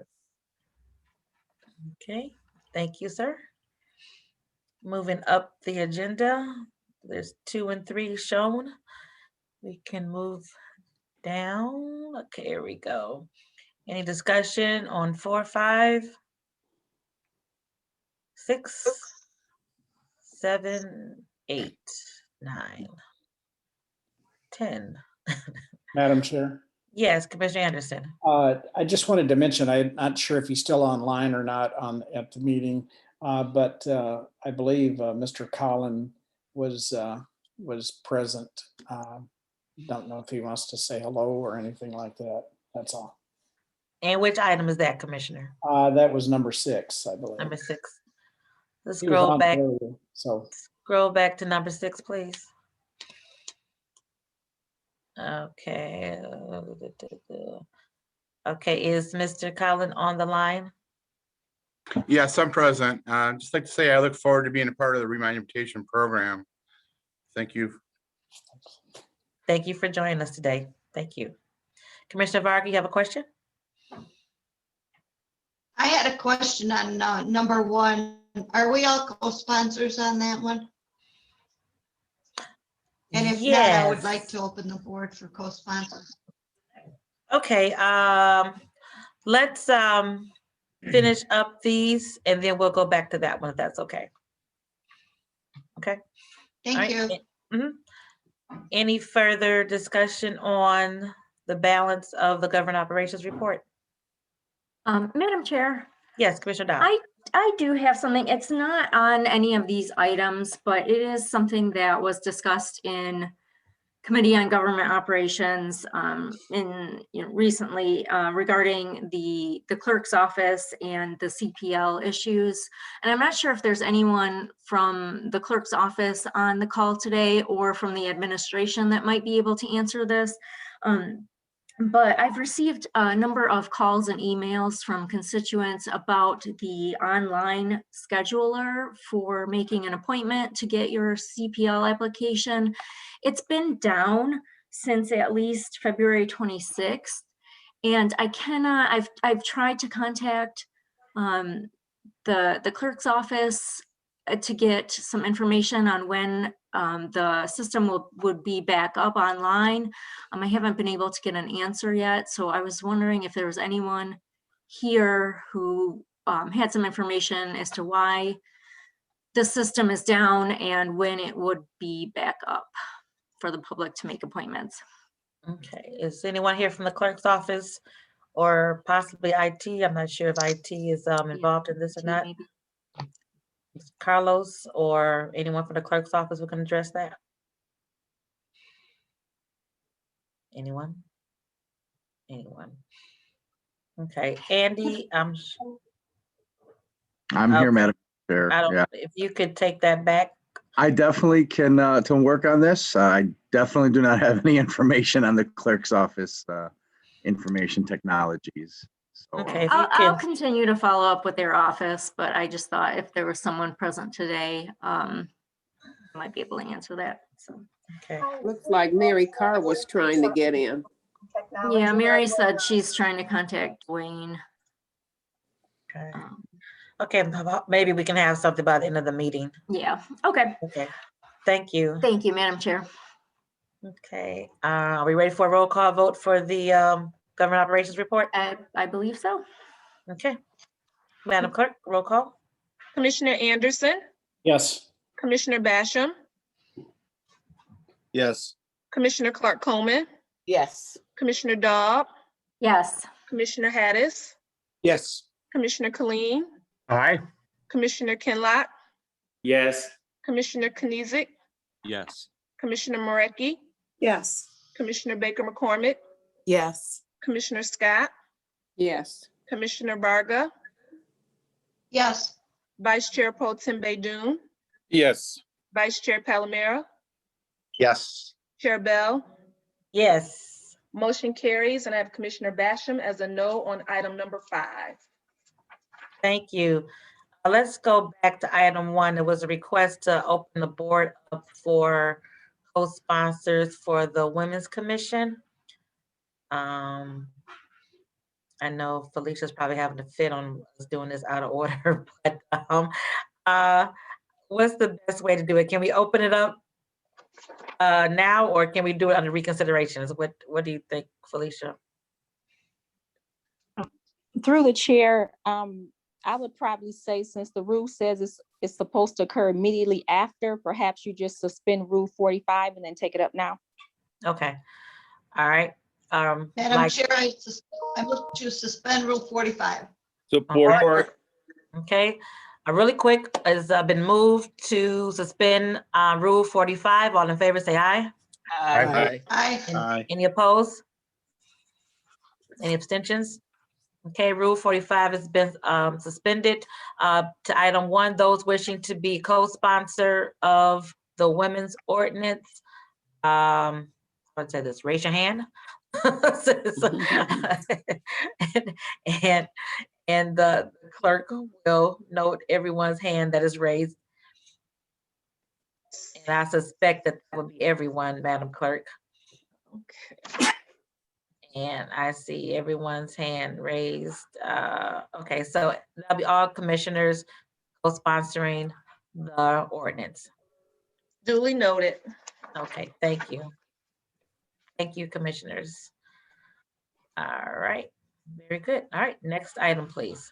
S1: Okay, thank you, sir. Moving up the agenda, there's 2 and 3 shown. We can move down. Okay, here we go. Any discussion on 4, 5, 6, 7, 8, 9, 10.
S9: Madam Chair.
S1: Yes, Commissioner Anderson.
S9: I just wanted to mention, I'm not sure if he's still online or not at the meeting, but I believe Mr. Collin was present. Don't know if he wants to say hello or anything like that. That's all.
S1: And which item is that, Commissioner?
S9: That was number 6, I believe.
S1: Number 6. Let's
S9: He was
S1: scroll
S9: on
S1: back.
S9: earlier, so
S1: Scroll back to number 6, please. Okay. Okay, is Mr. Collin on the line?
S19: Yes, I'm present. Just like to say, I look forward to being a part of the remonumentation program. Thank you.
S1: Thank you for joining us today. Thank you. Commissioner Varga, you have a question?
S13: I had a question on number 1. Are we all co-sponsors on that one? And if not, I would like to open the board for co-sponsors.
S1: Okay, let's finish up these and then we'll go back to that one if that's okay. Okay. All
S13: Thank
S1: right.
S13: you.
S1: Any further discussion on the balance of the government operations report?
S4: Madam Chair,
S1: Yes, Commissioner Dow.
S4: I do have something. It's not on any of these items, but it is something that was discussed in Committee on Government Operations recently regarding the clerk's office and the CPL issues. And I'm not sure if there's anyone from the clerk's office on the call today or from the administration that might be able to answer this. But I've received a number of calls and emails from constituents about the online scheduler for making an appointment to get your CPL application. It's been down since at least February 26th. And I cannot, I've tried to contact the clerk's office to get some information on when the system would be back up online. I haven't been able to get an answer yet. So I was wondering if there was anyone here who had some information as to why the system is down and when it would be back up for the public to make appointments.
S1: Okay, is anyone here from the clerk's office or possibly IT? I'm not sure if IT is involved in this or not.
S4: Maybe.
S1: Carlos or anyone from the clerk's office who can address that? Anyone? Anyone? Okay, Andy,
S12: I'm here, Madam Chair.
S1: I don't,
S12: Yeah,
S1: if you could take that back.
S12: I definitely can work on this. I definitely do not have any information on the clerk's office information technologies. So,
S1: Okay, if you
S4: I'll
S1: can,
S4: continue to follow up with their office, but I just thought if there was someone present today, I might be able to answer that. So.
S1: okay.
S20: Looks like Mary Carr was trying to get in.
S4: Yeah, Mary said she's trying to contact Dwayne.
S1: Okay. Okay, maybe we can have something by the end of the meeting.
S4: Yeah, okay.
S1: Okay, thank you.
S4: Thank you, Madam Chair.
S1: Okay, are we ready for a roll call vote for the government operations report?
S4: I believe so.
S1: Okay, Madam Clerk, roll call.
S2: Commissioner Anderson,
S9: Yes.
S2: Commissioner Basham,
S3: Yes.
S2: Commissioner Clark Coleman,
S14: Yes.
S2: Commissioner Dobb,
S4: Yes.
S2: Commissioner Hattis,
S6: Yes.
S2: Commissioner Killeen,
S17: Aye.
S2: Commissioner Kinlock,
S16: Yes.
S2: Commissioner Knizik,
S15: Yes.
S2: Commissioner Morecki,
S18: Yes.
S2: Commissioner Baker McCormick,
S11: Yes.
S2: Commissioner Scott,
S20: Yes.
S2: Commissioner Varga,
S13: Yes.
S2: Vice Chair Pro Tem Baydoun,
S7: Yes.
S2: Vice Chair Palomero,
S7: Yes.
S2: Chair Bell.
S1: Yes.
S2: Motion carries, and I have Commissioner Basham as a no on item number 5.
S1: Thank you. Let's go back to item 1. There was a request to open the board up for co-sponsors for the Women's Commission. I know Felicia's probably having a fit on us doing this out of order, but what's the best way to do it? Can we open it up now, or can we do it under reconsideration? What do you think, Felicia?
S21: Through the chair, I would probably say, since the rule says it's supposed to occur immediately after, perhaps you just suspend Rule 45 and then take it up now.
S1: Okay, all right.
S13: Madam Chair, I move to suspend Rule 45.
S7: Support.
S1: Okay, really quick, it's been moved to suspend Rule 45. All in favor, say aye.
S7: Aye.
S13: Aye.
S1: Any opposed? Any abstentions? Okay, Rule 45 has been suspended. To item 1, those wishing to be co-sponsor of the women's ordinance, let's say this, raise your hand. and the clerk will note everyone's hand that is raised. And I suspect that would be everyone, Madam Clerk.
S2: Okay.
S1: And I see everyone's hand raised. Okay, so that'll be all commissioners co-sponsoring the ordinance.
S2: Duly noted.
S1: Okay, thank you. Thank you, commissioners. All right, very good. All right, next item, please.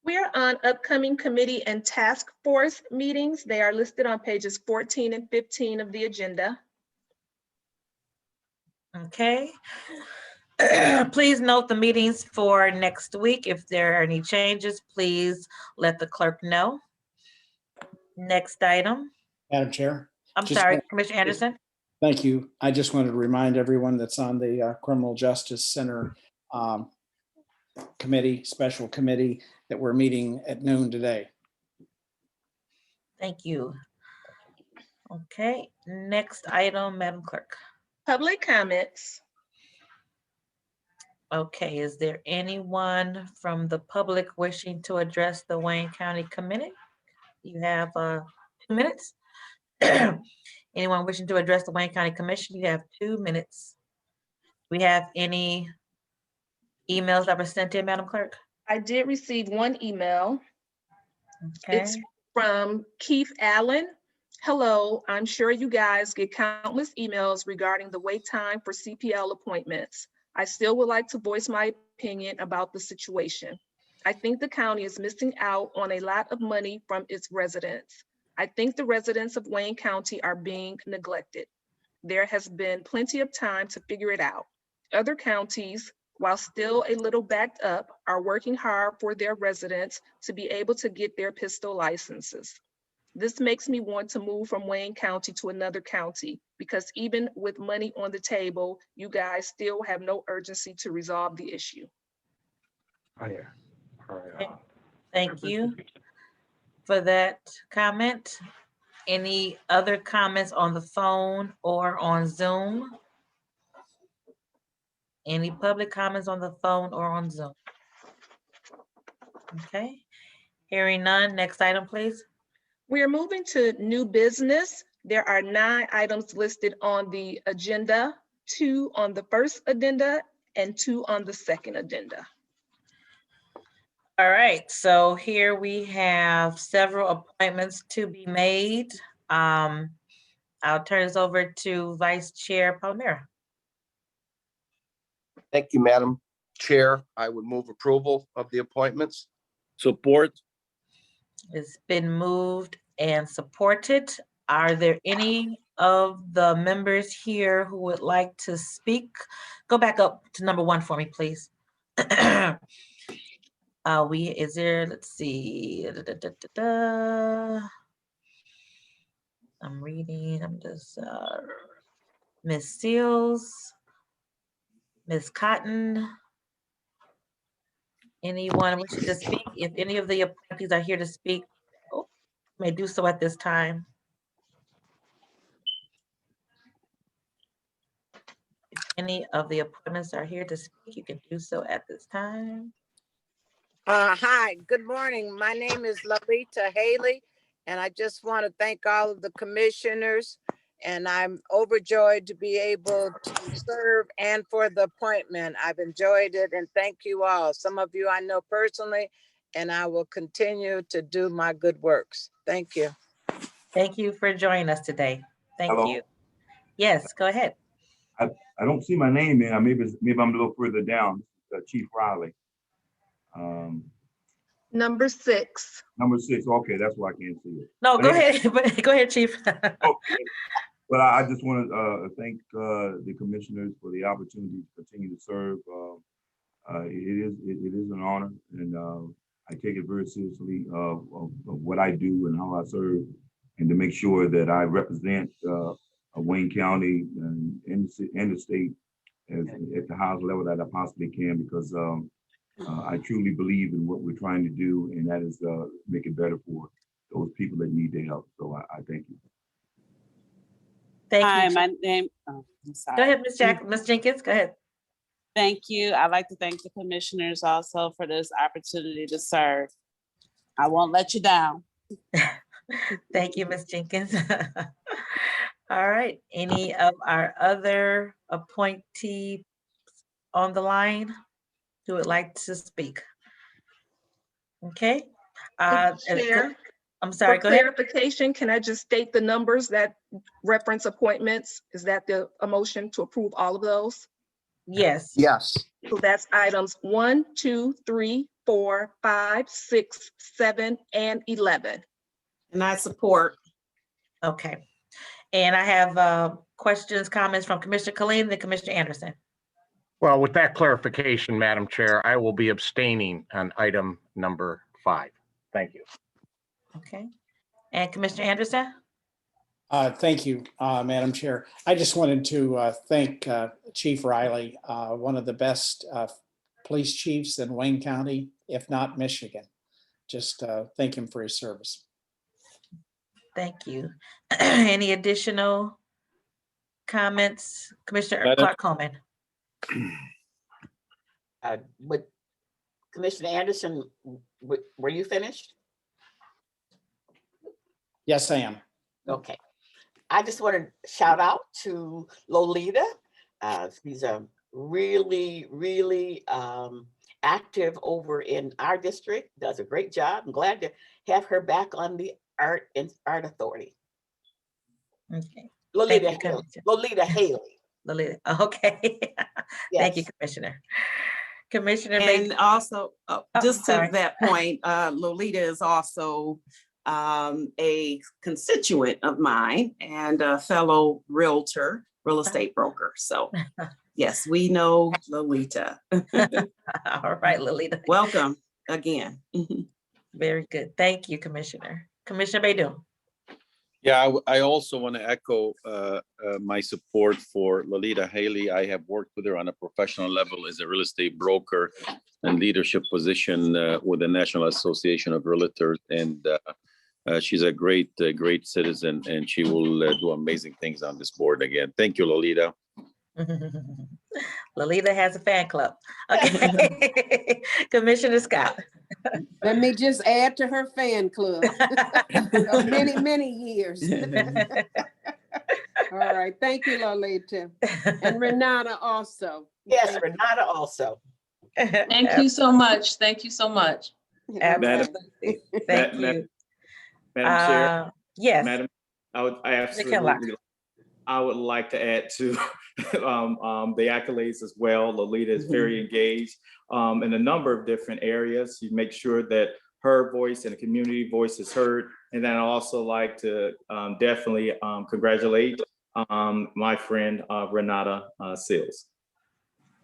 S2: We are on upcoming committee and task force meetings. They are listed on pages 14 and 15 of the agenda.
S1: Okay. Please note the meetings for next week. If there are any changes, please let the clerk know. Next item.
S9: Madam Chair.
S1: I'm
S9: just
S1: sorry,
S9: want-
S1: Commissioner Anderson.
S9: Thank you. I just wanted to remind everyone that's on the Criminal Justice Center committee, special committee, that we're meeting at noon today.
S1: Thank you. Okay, next item, Madam Clerk.
S2: Public comments.
S1: Okay, is there anyone from the public wishing to address the Wayne County Committee? You have 2 minutes. Anyone wishing to address the Wayne County Commission? You have 2 minutes. We have any emails that were sent in, Madam Clerk?
S2: I did receive one email.
S1: Okay.
S2: It's from Keith Allen. Hello, I'm sure you guys get countless emails regarding the wait time for CPL appointments. I still would like to voice my opinion about the situation. I think the county is missing out on a lot of money from its residents. I think the residents of Wayne County are being neglected. There has been plenty of time to figure it out. Other counties, while still a little backed up, are working hard for their residents to be able to get their pistol licenses. This makes me want to move from Wayne County to another county because even with money on the table, you guys still have no urgency to resolve the issue.
S1: Thank you for that comment. Any other comments on the phone or on Zoom? Any public comments on the phone or on Zoom? Okay, hearing none. Next item, please.
S2: We are moving to new business. There are 9 items listed on the agenda, 2 on the first agenda and 2 on the second agenda.
S1: All right, so here we have several appointments to be made. I'll turn this over to Vice Chair Palmera.
S7: Thank you, Madam Chair. I would move approval of the appointments. Support.
S1: It's been moved and supported. Are there any of the members here who would like to speak? Go back up to number 1 for me, please. Let's see. I'm reading, Ms. Seals, Ms. Cotton. Anyone wishing to speak? If any of the appointees are here to speak, may do so at this time. If any of the appointments are here to speak, you can do so at this time.
S8: Hi, good morning. My name is Lalita Haley, and I just want to thank all of the commissioners. And I'm overjoyed to be able to serve and for the appointment. I've enjoyed it and thank you all. Some of you I know personally, and I will continue to do my good works. Thank you.
S1: Thank you for joining us today. Thank
S22: Hello?
S1: you. Yes, go ahead.
S22: I don't see my name in. Maybe I'm a little further down. Chief Riley.
S2: Number 6.
S22: Number 6. Okay, that's why I can't see it.
S1: No, go ahead. Go ahead, Chief.
S22: Okay. But I just want to thank the commissioners for the opportunity to continue to serve. It is an honor, and I take it very seriously of what I do and how I serve, and to make sure that I represent Wayne County and the state at the highest level that I possibly can, because I truly believe in what we're trying to do, and that is make it better for those people that need the help. So I thank you.
S1: Thank
S23: Hi,
S1: you.
S23: my name. Oh, I'm sorry.
S1: Go ahead, Ms. Jenkins. Go ahead.
S23: Thank you. I'd like to thank the commissioners also for this opportunity to serve. I won't let you down.
S1: Thank you, Ms. Jenkins. All right. Any of our other appointees on the line who would like to speak? Okay.
S2: Chair,
S1: I'm sorry,
S2: for
S1: go ahead.
S2: clarification, can I just state the numbers that reference appointments? Is that a motion to approve all of those?
S1: Yes.
S7: Yes.
S2: So that's items 1, 2, 3, 4, 5, 6, 7, and 11.
S11: And I support.
S1: Okay. And I have questions, comments from Commissioner Colleen and Commissioner Anderson.
S17: Well, with that clarification, Madam Chair, I will be abstaining on item number 5. Thank you.
S1: Okay. And Commissioner Anderson?
S9: Thank you, Madam Chair. I just wanted to thank Chief Riley, one of the best police chiefs in Wayne County, if not Michigan. Just thank him for his service.
S1: Thank you. Any additional comments? Commissioner Clark Coleman.
S14: With Commissioner Anderson, were you finished?
S9: Yes, I am.
S14: Okay. I just want to shout out to Lolita. She's a really active over in our district, does a great job. I'm glad to have her back on the Art Authority.
S1: Okay.
S14: Lolita Haley. Lolita Haley.
S1: Lolita. Okay.
S14: Yes.
S1: Thank you, Commissioner. Commissioner
S11: And also, just to
S1: sorry.
S11: that point, Lolita is also a constituent of mine and a fellow realtor, real estate broker. So yes, we know Lolita.
S1: All right, Lolita.
S11: Welcome again.
S1: Very good. Thank you, Commissioner. Commissioner Baydun.
S3: Yeah, I also want to echo my support for Lolita Haley. I have worked with her on a professional level as a real estate broker and leadership position with the National Association of Realtors. And she's a great citizen, and she will do amazing things on this board again. Thank you, Lolita.
S1: Lolita has a fan club. Okay. Commissioner Scott.
S20: Let me just add to her fan club of many years. All right, thank you, Lolita. And Renata also.
S14: Yes, Renata also.
S5: Thank you so much. Thank you so much.
S1: Absolutely. Thank you.
S16: Madam Chair.
S1: Yes.
S16: Madam, I would like to add to the accolades as well. Lolita is very engaged in a number of different areas. You make sure that her voice and the community voice is heard. And then I also like to definitely congratulate my friend Renata Seals.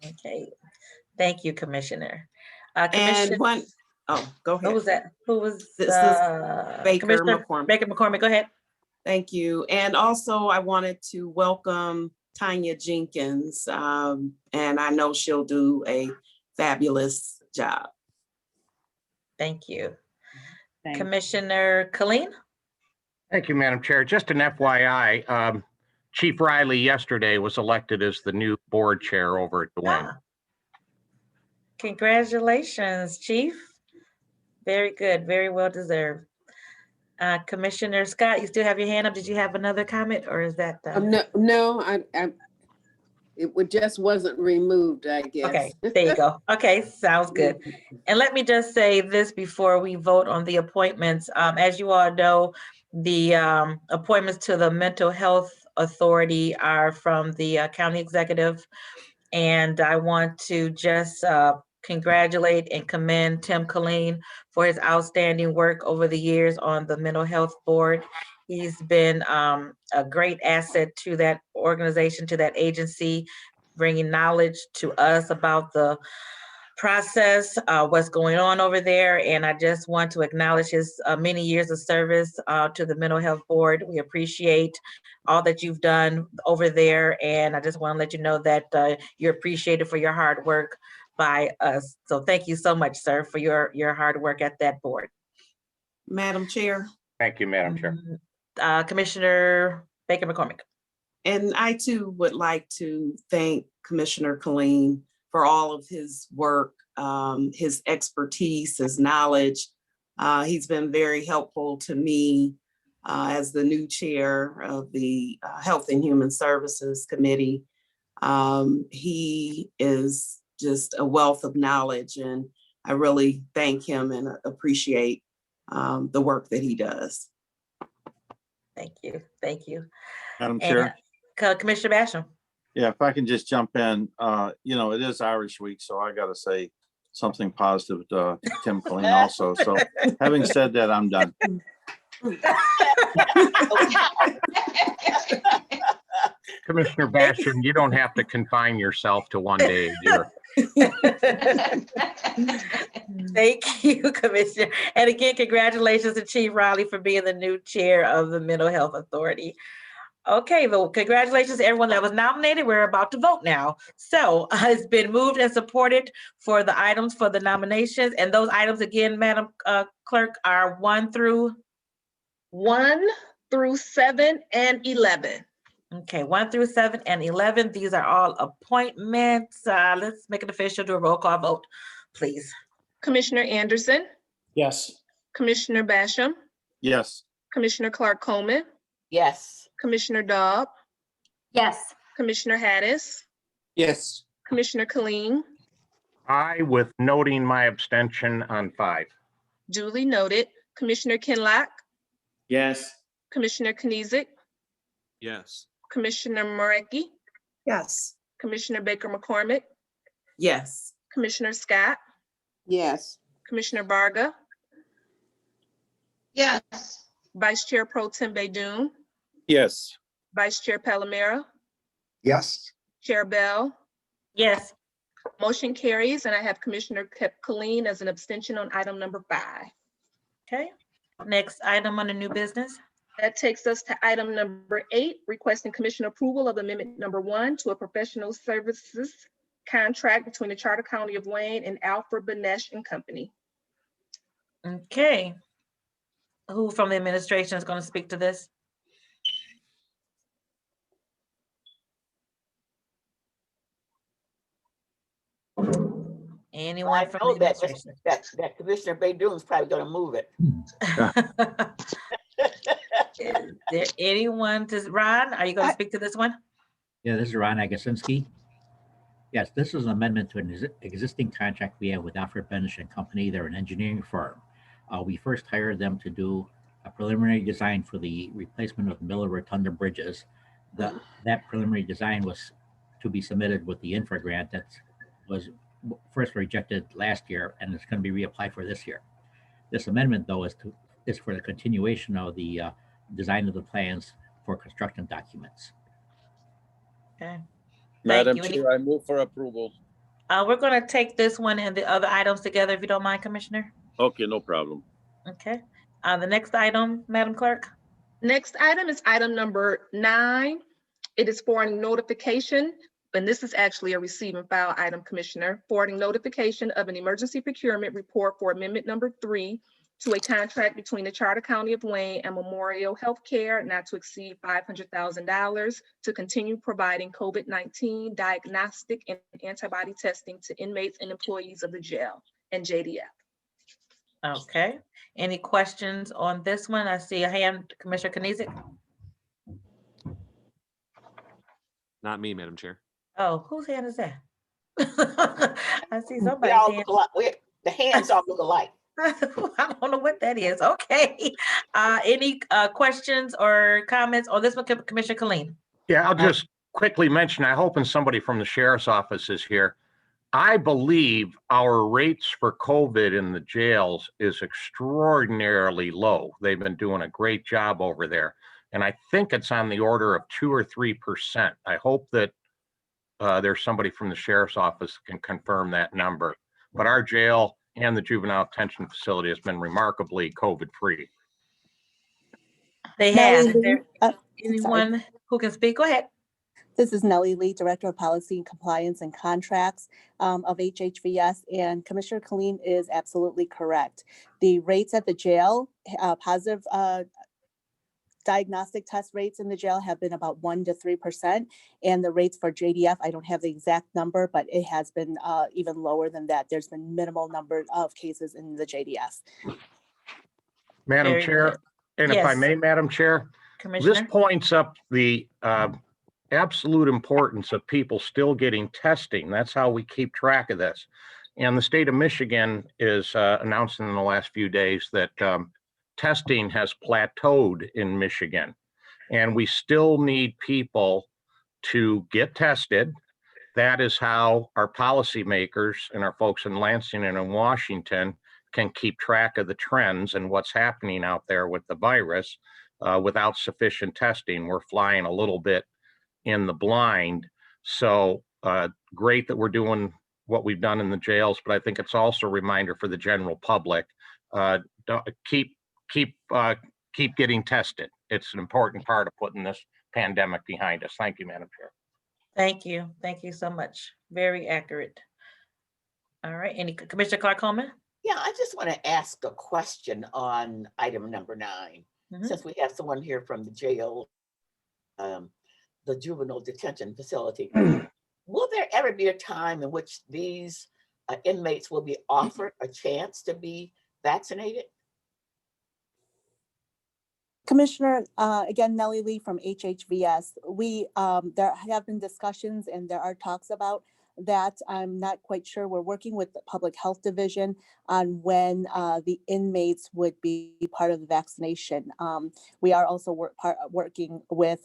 S1: Okay. Thank you, Commissioner.
S11: And one, go ahead.
S1: Who was that? Who was
S11: this is Baker McCormick.
S1: Baker McCormick, go ahead.
S11: Thank you. And also I wanted to welcome Tanya Jenkins, and I know she'll do a fabulous job.
S1: Thank you. Commissioner Colleen?
S17: Thank you, Madam Chair. Just an FYI, Chief Riley yesterday was elected as the new board chair over at the Wing.
S1: Congratulations, Chief. Very good. Very well deserved. Commissioner Scott, you still have your hand up. Did you have another comment, or is that?
S20: No, it just wasn't removed, I guess.
S1: Okay, there you go. Okay, sounds good. And let me just say this before we vote on the appointments. As you all know, the appointments to the Mental Health Authority are from the county executive. And I want to just congratulate and commend Tim Colleen for his outstanding work over the years on the Mental Health Board. He's been a great asset to that organization, to that agency, bringing knowledge to us about the process, what's going on over there. And I just want to acknowledge his many years of service to the Mental Health Board. We appreciate all that you've done over there. And I just want to let you know that you're appreciated for your hard work by us. So thank you so much, sir, for your hard work at that board.
S11: Madam Chair.
S17: Thank you, Madam Chair.
S1: Commissioner Baker McCormick.
S11: And I too would like to thank Commissioner Colleen for all of his work, his expertise, his knowledge. He's been very helpful to me as the new chair of the Health and Human Services Committee. He is just a wealth of knowledge, and I really thank him and appreciate the work that he does.
S1: Thank you. Thank you.
S3: Madam
S1: And
S3: Chair.
S1: Commissioner Basham.
S3: Yeah, if I can just jump in, you know, it is Irish Week, so I got to say something positive to Tim Colleen also. So having said that, I'm done.
S17: Commissioner Bastian, you don't have to confine yourself to one day a year.
S1: Thank you, Commissioner. And again, congratulations to Chief Riley for being the new chair of the Mental Health Authority. Okay, well, congratulations to everyone that was nominated. We're about to vote now. So it's been moved and supported for the items for the nominations. And those items again, Madam Clerk, are 1 through
S2: 7 and 11.
S1: Okay, 1 through 7 and 11. These are all appointments. Let's make it official. Do a roll call vote, please.
S2: Commissioner Anderson,
S9: Yes.
S2: Commissioner Basham,
S3: Yes.
S2: Commissioner Clark Coleman,
S14: Yes.
S2: Commissioner Dobb,
S4: Yes.
S2: Commissioner Hattis,
S6: Yes.
S2: Commissioner Colleen,
S17: I, with noting my abstention on 5.
S2: duly noted. Commissioner Kinlock,
S16: Yes.
S2: Commissioner Knizik,
S15: Yes.
S2: Commissioner Marecki,
S11: Yes.
S2: Commissioner Baker McCormick,
S11: Yes.
S2: Commissioner Scott,
S20: Yes.
S2: Commissioner Barga,
S13: Yes.
S2: Vice Chair Pro Tem Baydoun,
S7: Yes.
S2: Vice Chair Palomero,
S7: Yes.
S2: Chair Bell.
S1: Yes.
S2: Motion carries, and I have Commissioner Colleen as an abstention on item number 5.
S1: Okay. Next item on the new business.
S2: That takes us to item number 8, requesting commission approval of amendment number 1 to a professional services contract between the Charter County of Wayne and Alfred, Banesh and Company.
S1: Okay. Who from the administration is going to speak to this? Anyone
S14: I
S1: from
S14: know
S1: the
S14: that
S1: administration?
S14: that Commissioner Baydoun is probably going to move it.
S1: Is there anyone to, Ron, are you going to speak to this one?
S10: Yeah, this is Ron Agasinski. Yes, this is an amendment to an existing contract we have with Alfred, Banesh and Company. They're an engineering firm. We first hired them to do a preliminary design for the replacement of Miller Rotunda bridges. That preliminary design was to be submitted with the infra grant that was first rejected last year, and it's going to be reapplied for this year. This amendment, though, is for the continuation of the design of the plans for construction documents.
S1: Okay.
S7: Madam
S1: you.
S7: Chair, I move for approval.
S1: We're going to take this one and the other items together, if you don't mind, Commissioner.
S7: Okay, no problem.
S1: Okay. The next item, Madam Clerk.
S2: Next item is item number 9. It is forwarding notification, and this is actually a receive and file item, Commissioner, forwarding notification of an emergency procurement report for amendment number 3 to a contract between the Charter County of Wayne and Memorial Healthcare not to exceed $500,000 to continue providing COVID-19 diagnostic and antibody testing to inmates and employees of the jail and JDF.
S1: Okay. Any questions on this one? I see a hand, Commissioner Knizik.
S15: Not me, Madam Chair.
S1: Oh, whose hand is that? I see
S14: We
S1: somebody's
S14: all
S1: hand.
S14: look alike. The hands all look alike.
S1: I don't know what that is. Okay. Any questions or comments on this one, Commissioner Colleen?
S17: Yeah, I'll just quickly mention, I hope somebody from the sheriff's office is here. I believe our rates for COVID in the jails is extraordinarily low. They've been doing a great job over there. And I think it's on the order of 2 or 3%. I hope that there's somebody from the sheriff's office can confirm that number. But our jail and the juvenile detention facility has been remarkably COVID-free.
S1: They have. Is there anyone who can speak? Go ahead.
S12: This is Nellie Lee, Director of Policy and Compliance and Contracts of HHVS, and Commissioner Colleen is absolutely correct. The rates at the jail, positive diagnostic test rates in the jail have been about 1 to 3%, and the rates for JDF, I don't have the exact number, but it has been even lower than that. There's been minimal number of cases in the JDF.
S17: Madam
S1: Very
S17: Chair,
S1: good.
S17: and if I
S1: Yes.
S17: may, Madam Chair,
S1: Commissioner?
S17: this points up the absolute importance of people still getting testing. That's how we keep track of this. And the state of Michigan is announcing in the last few days that testing has plateaued in Michigan. And we still need people to get tested. That is how our policymakers and our folks in Lansing and in Washington can keep track of the trends and what's happening out there with the virus. Without sufficient testing, we're flying a little bit in the blind. So great that we're doing what we've done in the jails, but I think it's also a reminder for the general public, keep getting tested. It's an important part of putting this pandemic behind us. Thank you, Madam Chair.
S1: Thank you. Thank you so much. Very accurate. All right. Any Commissioner Clark comment?
S14: Yeah, I just want to ask a question on item number 9. Since we have someone here from the jail, the juvenile detention facility, will there ever be a time in which these inmates will be offered a chance to be vaccinated?
S12: Commissioner, again, Nellie Lee from HHVS. There have been discussions and there are talks about that. I'm not quite sure. We're working with the Public Health Division on when the inmates would be part of the vaccination. We are also working with,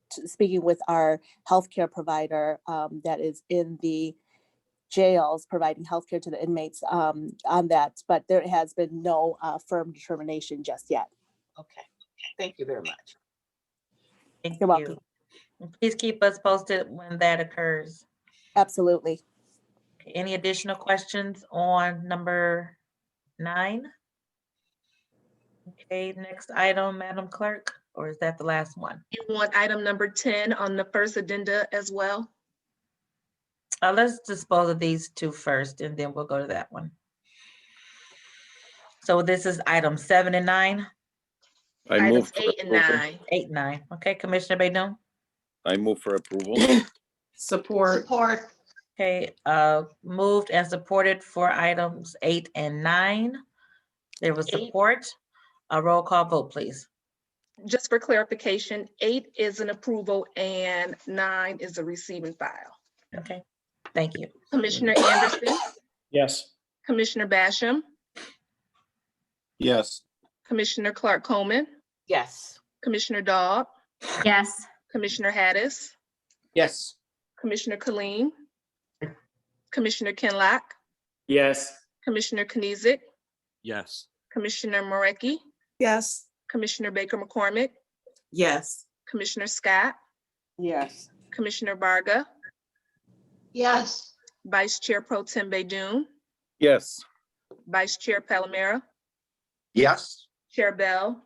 S12: speaking with our healthcare provider that is in the jails providing healthcare to the inmates on that, but there has been no firm determination just yet.
S14: Okay, thank you very much.
S12: You're welcome.
S1: Please keep us posted when that occurs.
S12: Absolutely.
S1: Okay, any additional questions on number 9? Okay, next item, Madam Clerk, or is that the last one?
S2: You want item number 10 on the first addenda as well?
S1: Let's dispose of these 2 first, and then we'll go to that one. So this is item 7 and 9?
S2: Items 8 and 9.
S1: 8 and 9. Okay, Commissioner Baydun?
S7: I move for approval.
S11: Support.
S13: Support.
S1: Okay, moved and supported for items 8 and 9. There was support. A roll call vote, please.
S2: Just for clarification, 8 is an approval and 9 is a receiving file.
S1: Okay, thank you.
S2: Commissioner Anderson,
S9: Yes.
S2: Commissioner Basham,
S3: Yes.
S2: Commissioner Clark Coleman,
S14: Yes.
S2: Commissioner Daub,
S4: Yes.
S2: Commissioner Hattis,
S6: Yes.
S2: Commissioner Colleen, Commissioner Kinlock,
S16: Yes.
S2: Commissioner Knizik,
S15: Yes.
S2: Commissioner Morecki,
S11: Yes.
S2: Commissioner Baker McCormick,
S11: Yes.
S2: Commissioner Scott,
S11: Yes.
S2: Commissioner Varga,
S13: Yes.
S2: Vice Chair Pro Tem Baydun,
S7: Yes.
S2: Vice Chair Palomera,
S7: Yes.
S2: Chair Bell,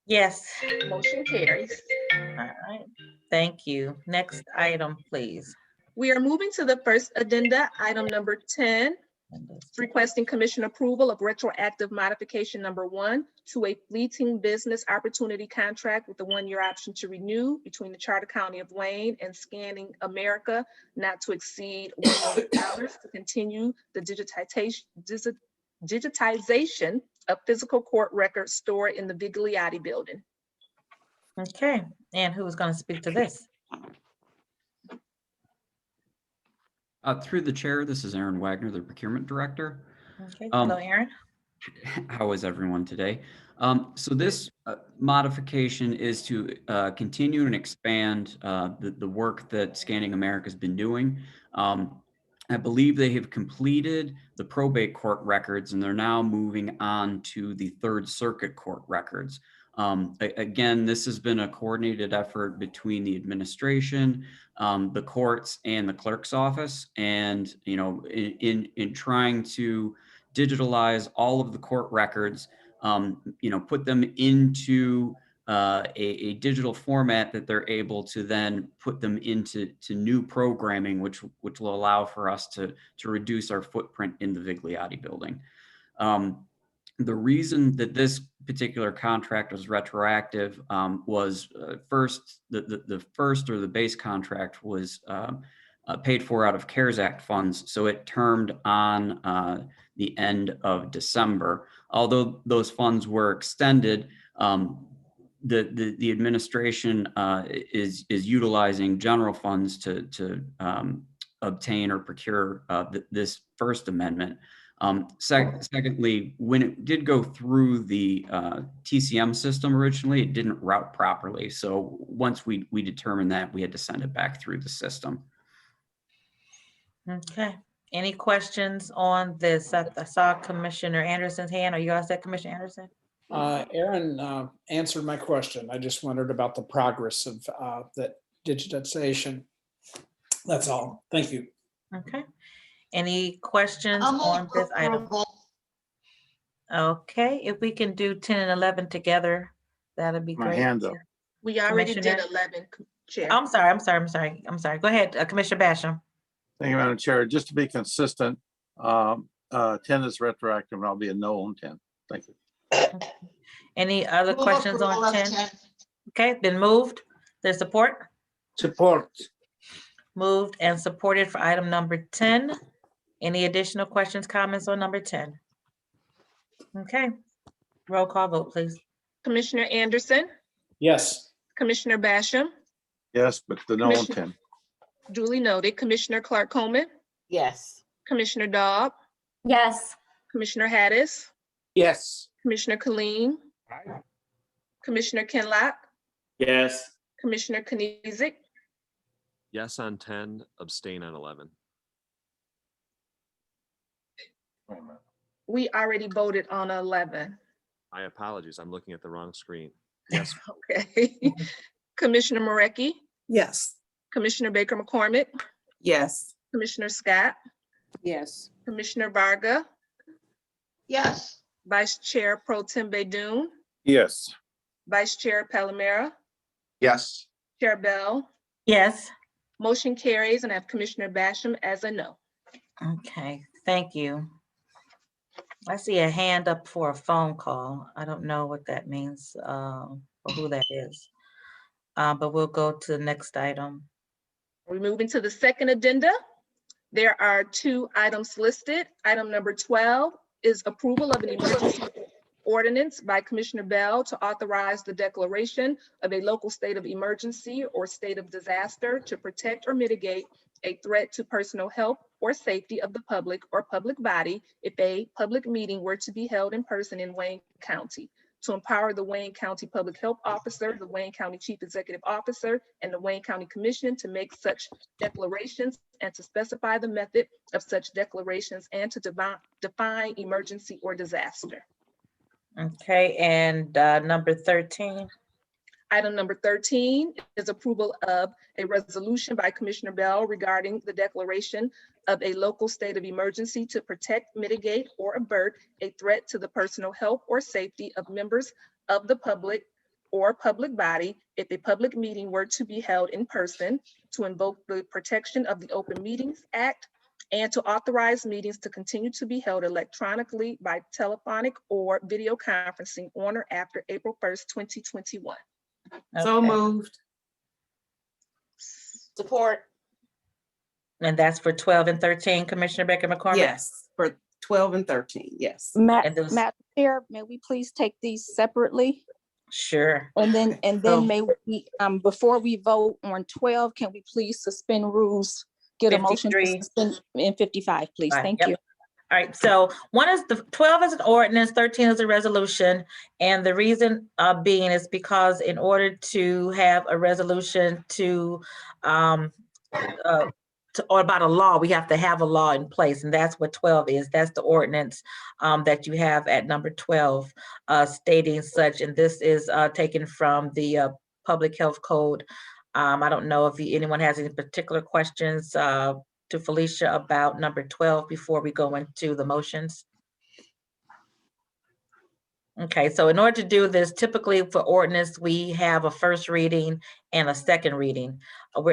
S1: Yes.
S2: motion carries.
S1: All right, thank you. Next item, please.
S2: We are moving to the first addenda, item number 10, requesting commission approval of retroactive modification number 1 to a fleeting business opportunity contract with the 1-year option to renew between the Charter County of Wayne and Scanning America, not to exceed $1 million to continue the digitization of physical court records stored in the Vigliotti building.
S1: Okay, and who is going to speak to this?
S18: Through the chair, this is Aaron Wagner, the procurement director.
S1: Okay, hello, Aaron.
S18: How is everyone today? So this modification is to continue and expand the work that Scanning America has been doing. I believe they have completed the probate court records and they're now moving on to the Third Circuit Court records. Again, this has been a coordinated effort between the administration, the courts, and the clerk's office. And, you know, in trying to digitalize all of the court records, you know, put them into a digital format that they're able to then put them into new programming, which will allow for us to reduce our footprint in the Vigliotti building. The reason that this particular contract was retroactive was first, the first or the base contract was paid for out of CARES Act funds. So it termed on the end of December. Although those funds were extended, the administration is utilizing general funds to obtain or procure this First Amendment. Secondly, when it did go through the TCM system originally, it didn't route properly. So once we determined that, we had to send it back through the system.
S1: Okay. Any questions on this? I saw Commissioner Anderson's hand. Are you all set, Commissioner Anderson?
S9: Aaron answered my question. I just wondered about the progress of that digitization. That's all. Thank you.
S1: Okay. Any questions
S13: I'll move
S1: on this item?
S13: approval.
S1: Okay, if we can do 10 and 11 together, that'd be
S3: My
S1: great.
S3: hand up.
S2: We already did
S1: Commissioner-
S2: 11, Chair.
S1: I'm sorry. Go ahead, Commissioner Basham.
S3: Thank you, Madam Chair. Just to be consistent, 10 is retroactive and I'll be a no on 10. Thank you.
S1: Any other
S13: Move
S1: questions
S13: approval
S1: on
S13: of
S1: 10? Okay, been moved. There's support?
S6: Support.
S1: Moved and supported for item number 10. Any additional questions, comments on number 10? Okay, roll call vote, please.
S2: Commissioner Anderson,
S9: Yes.
S2: Commissioner Basham,
S3: Yes, but the no on
S2: Commissioner-
S3: 10.
S2: duly noted. Commissioner Clark Coleman,
S14: Yes.
S2: Commissioner Dobb,
S4: Yes.
S2: Commissioner Hattis,
S6: Yes.
S2: Commissioner Colleen, Commissioner Kinlock,
S16: Yes.
S2: Commissioner Knizik,
S15: Yes on 10, abstain on 11.
S2: we already voted on 11.
S15: My apologies, I'm looking at the wrong screen. Yes,
S2: Okay. Commissioner Marecki,
S11: Yes.
S2: Commissioner Baker McCormick,
S11: Yes.
S2: Commissioner Scott,
S20: Yes.
S2: Commissioner Varga,
S13: Yes,
S2: Vice Chair Pro Tem Baydoun,
S3: Yes.
S2: Vice Chair Palomera,
S7: Yes.
S2: Chair Bell.
S1: Yes.
S2: Motion carries, and I have Commissioner Basham as a no.
S1: Okay, thank you. I see a hand up for a phone call. I don't know what that means, or who that is. But we'll go to the next item.
S2: We're moving to the second addenda. There are 2 items listed. Item number 12 is approval of an emergency ordinance by Commissioner Bell to authorize the declaration of a local state of emergency or state of disaster to protect or mitigate a threat to personal health or safety of the public or public body if a public meeting were to be held in person in Wayne County, to empower the Wayne County Public Health Officer, the Wayne County Chief Executive Officer, and the Wayne County Commission to make such declarations and to specify the method of such declarations and to define emergency or disaster.
S1: Okay, and number 13.
S2: Item number 13 is approval of a resolution by Commissioner Bell regarding the declaration of a local state of emergency to protect, mitigate, or avert a threat to the personal health or safety of members of the public or public body if a public meeting were to be held in person, to invoke the protection of the Open Meetings Act, and to authorize meetings to continue to be held electronically by telephonic or video conferencing on or after April 1st, 2021.
S11: So
S1: Okay.
S11: moved.
S14: Support.
S1: And that's for 12 and 13, Commissioner Baker McCormick?
S11: Yes, for 12 and 13, yes.
S1: And those-
S8: Madam Chair, may we please take these separately?
S1: Sure.
S8: And then
S11: So-
S8: may we, before we vote on 12, can we please suspend rules? Get a motion to
S1: 53.
S8: suspend in 55, please.
S1: Right,
S8: Thank
S1: yep.
S8: you.
S1: All right, so 12 is an ordinance, 13 is a resolution. And the reason being is because in order to have a resolution or about a law, we have to have a law in place, and that's what 12 is. That's the ordinance that you have at number 12 stating such, and this is taken from the Public Health Code. I don't know if anyone has any particular questions to Felicia about number 12 before we go into the motions. Okay, so in order to do this, typically for ordinance, we have a first reading and a second reading. I'm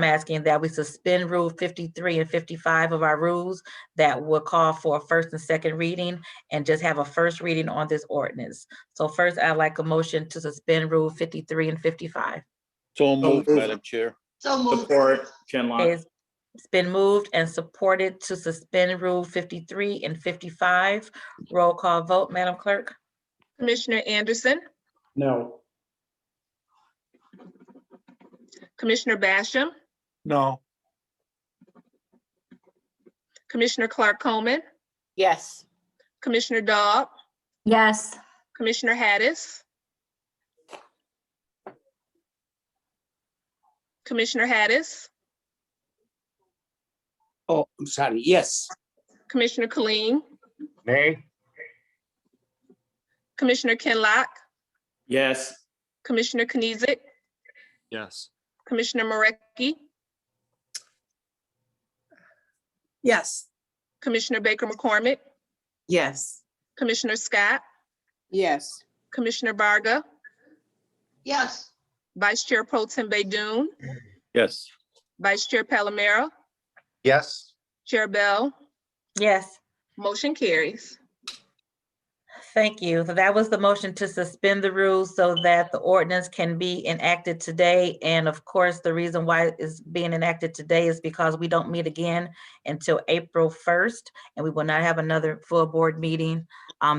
S1: asking that we suspend Rule 53 and 55 of our rules that will call for a first and second reading and just have a first reading on this ordinance. So first, I'd like a motion to suspend Rule 53 and 55.
S3: So moved, Madam Chair.
S13: so moved.
S16: Support, Kinlock.
S1: It's been moved and supported to suspend Rule 53 and 55. Roll call vote, Madam Clerk?
S2: Commissioner Anderson,
S9: No.
S2: Commissioner Basham,
S3: No.
S2: Commissioner Clark Coleman,
S14: Yes.
S2: Commissioner Dobb,
S4: Yes.
S2: Commissioner Hattis, Commissioner Hattis,
S6: Oh, I'm sorry. Yes.
S2: Commissioner Colleen,
S17: Nay?
S2: Commissioner Kinlock,
S16: Yes.
S2: Commissioner Knizik,
S15: Yes.
S2: Commissioner Marecki,
S11: Yes.
S2: Commissioner Baker McCormick,
S11: Yes.
S2: Commissioner Scott,
S20: Yes.
S2: Commissioner Varga,
S13: Yes.
S2: Vice Chair Pro Tem Baydoun,
S3: Yes.
S2: Vice Chair Palomero,
S7: Yes.
S2: Chair Bell,
S1: Yes.
S2: motion carries.
S1: Thank you. So that was the motion to suspend the rules so that the ordinance can be enacted today. And of course, the reason why it's being enacted today is because we don't meet again until April 1st, and we will not have another full board meeting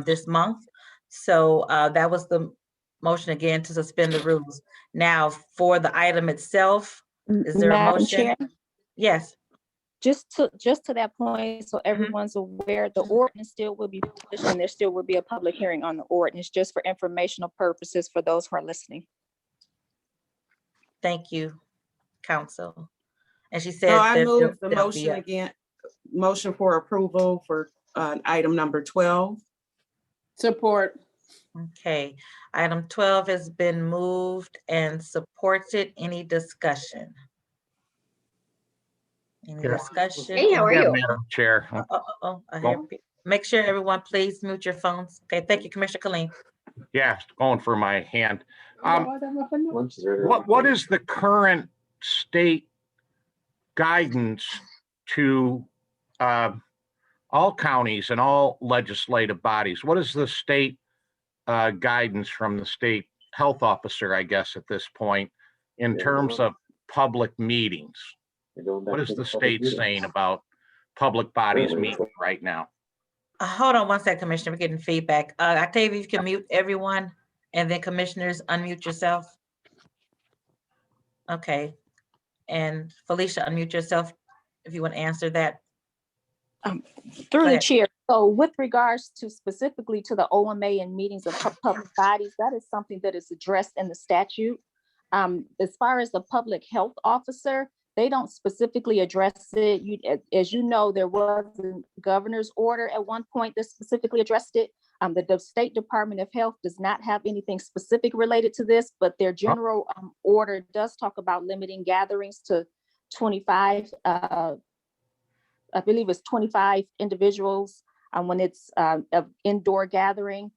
S1: this month. So that was the motion again to suspend the rules. Now, for the item itself, is there a
S8: Madam
S1: motion?
S8: Chair,
S1: Yes.
S8: just to that point, so everyone's aware, the ordinance still will be published and there still will be a public hearing on the ordinance, just for informational purposes for those who are listening.
S1: Thank you, council. And she said
S11: So I
S1: that
S11: move the
S1: there'll be
S11: motion
S1: a-
S11: again, motion for approval for item number 12.
S20: Support.
S1: Okay, item 12 has been moved and supported. Any discussion? Any
S17: Yeah.
S1: discussion?
S17: Hey, how are you? Madam Chair.
S1: I hear pe- Make sure everyone please mute your phones. Okay, thank you, Commissioner Colleen.
S17: Yeah, going for my hand. What is the current state guidance to all counties and all legislative bodies? What is the state guidance from the state health officer, I guess, at this point, in terms of public meetings? What is the state saying about public bodies meeting right now?
S1: Hold on one second, Commissioner, we're getting feedback. Octavia, you can mute everyone, and then commissioners, unmute yourself. Okay, and Felicia, unmute yourself if you want to answer that.
S8: Through
S1: Go
S8: the
S1: ahead.
S8: chair, so with regards to specifically to the OMA and meetings of public bodies, that is something that is addressed in the statute. As far as the public health officer, they don't specifically address it. As you know, there was a governor's order at one point that specifically addressed it. The State Department of Health does not have anything specific related to this, but their general order does talk about limiting gatherings to 25, I believe it's 25 individuals when it's an indoor gathering.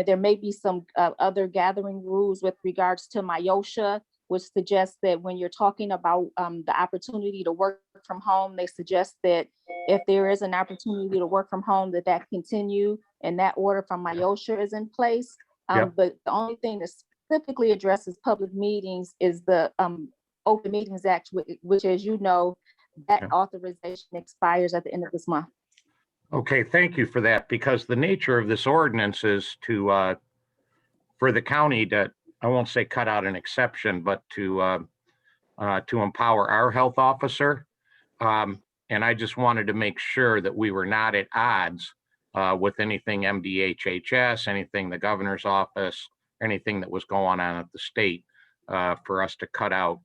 S8: There may be some other gathering rules with regards to MIOSHA, which suggests that when you're talking about the opportunity to work from home, they suggest that if there is an opportunity to work from home, that continue, and that order from MIOSHA is in place.
S17: Yep.
S8: But the only thing that specifically addresses public meetings is the Open Meetings Act, which, as you know, that authorization expires at the end of this month.
S17: Okay, thank you for that, because the nature of this ordinance is to, for the county to, I won't say cut out an exception, but to empower our health officer. And I just wanted to make sure that we were not at odds with anything MDHHS, anything the governor's office, anything that was going on at the state, for us to cut out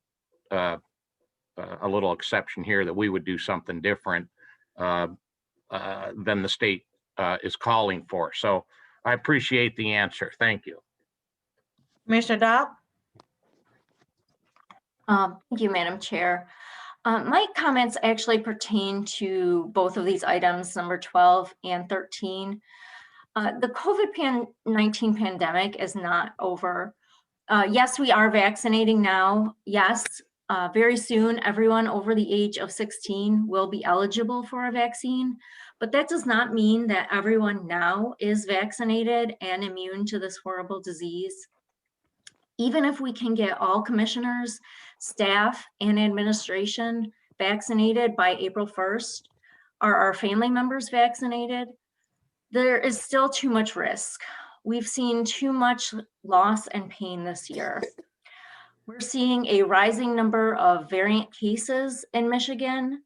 S17: a little exception here that we would do something different than the state is calling for. So I appreciate the answer. Thank you.
S1: Commissioner Dobb?
S4: Thank you, Madam Chair. My comments actually pertain to both of these items, number 12 and 13. The COVID-19 pandemic is not over. Yes, we are vaccinating now. Yes, very soon, everyone over the age of 16 will be eligible for a vaccine, but that does not mean that everyone now is vaccinated and immune to this horrible disease. Even if we can get all commissioners, staff, and administration vaccinated by April 1st, are our family members vaccinated, there is still too much risk. We've seen too much loss and pain this year. We're seeing a rising number of variant cases in Michigan.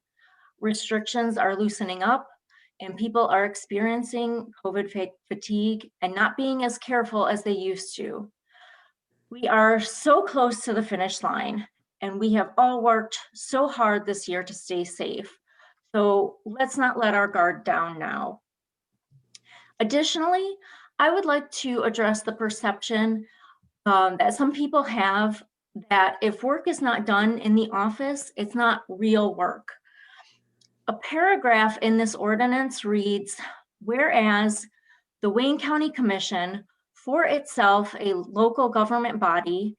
S4: Restrictions are loosening up, and people are experiencing COVID fatigue and not being as careful as they used to. We are so close to the finish line, and we have all worked so hard this year to stay safe. So let's not let our guard down now. Additionally, I would like to address the perception that some people have that if work is not done in the office, it's not real work. A paragraph in this ordinance reads, whereas the Wayne County Commission, for itself a local government body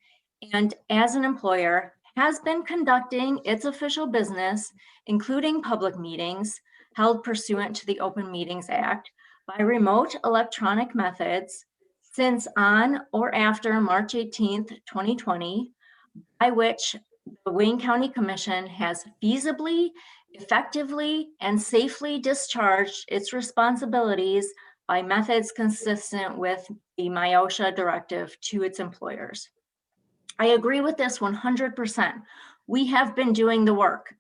S4: and as an employer, has been conducting its official business, including public meetings held pursuant to the Open Meetings Act by remote electronic methods since on or after March 18th, 2020, by which the Wayne County Commission has feasibly, effectively, and safely discharged its responsibilities by methods consistent with the MIOSHA directive to its employers. I agree with this 100%. We have been doing the work.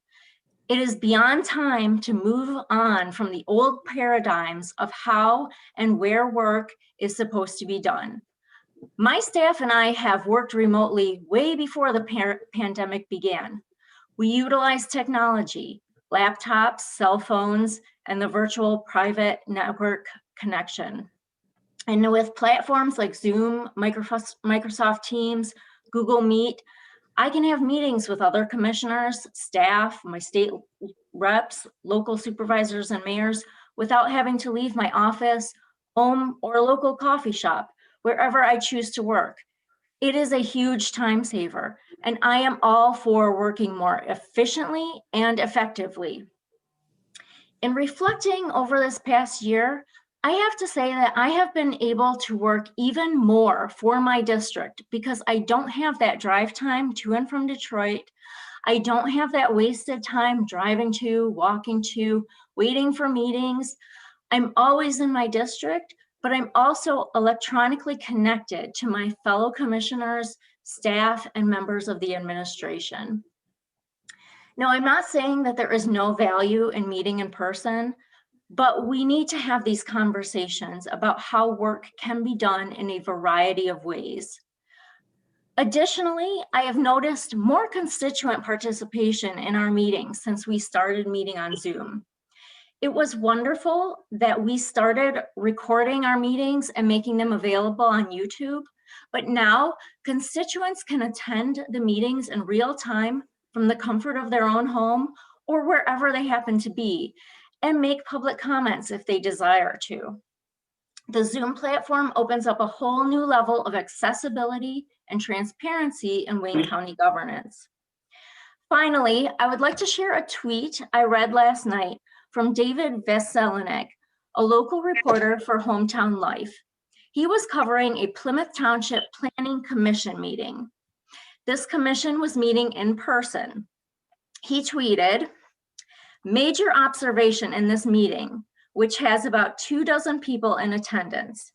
S4: It is beyond time to move on from the old paradigms of how and where work is supposed to be done. My staff and I have worked remotely way before the pandemic began. We utilize technology, laptops, cell phones, and the virtual private network connection. And with platforms like Zoom, Microsoft Teams, Google Meet, I can have meetings with other commissioners, staff, my state reps, local supervisors, and mayors without having to leave my office, home, or local coffee shop, wherever I choose to work. It is a huge time saver, and I am all for working more efficiently and effectively. In reflecting over this past year, I have to say that I have been able to work even more for my district because I don't have that drive time to and from Detroit. I don't have that wasted time driving to, walking to, waiting for meetings. I'm always in my district, but I'm also electronically connected to my fellow commissioners, staff, and members of the administration. Now, I'm not saying that there is no value in meeting in person, but we need to have these conversations about how work can be done in a variety of ways. Additionally, I have noticed more constituent participation in our meetings since we started meeting on Zoom. It was wonderful that we started recording our meetings and making them available on YouTube, but now constituents can attend the meetings in real time from the comfort of their own home or wherever they happen to be, and make public comments if they desire to. The Zoom platform opens up a whole new level of accessibility and transparency in Wayne County governance. Finally, I would like to share a tweet I read last night from David Veselinek, a local reporter for Hometown Life. He was covering a Plymouth Township Planning Commission meeting. This commission was meeting in person. He tweeted, "Major observation in this meeting, which has about 24 people in attendance.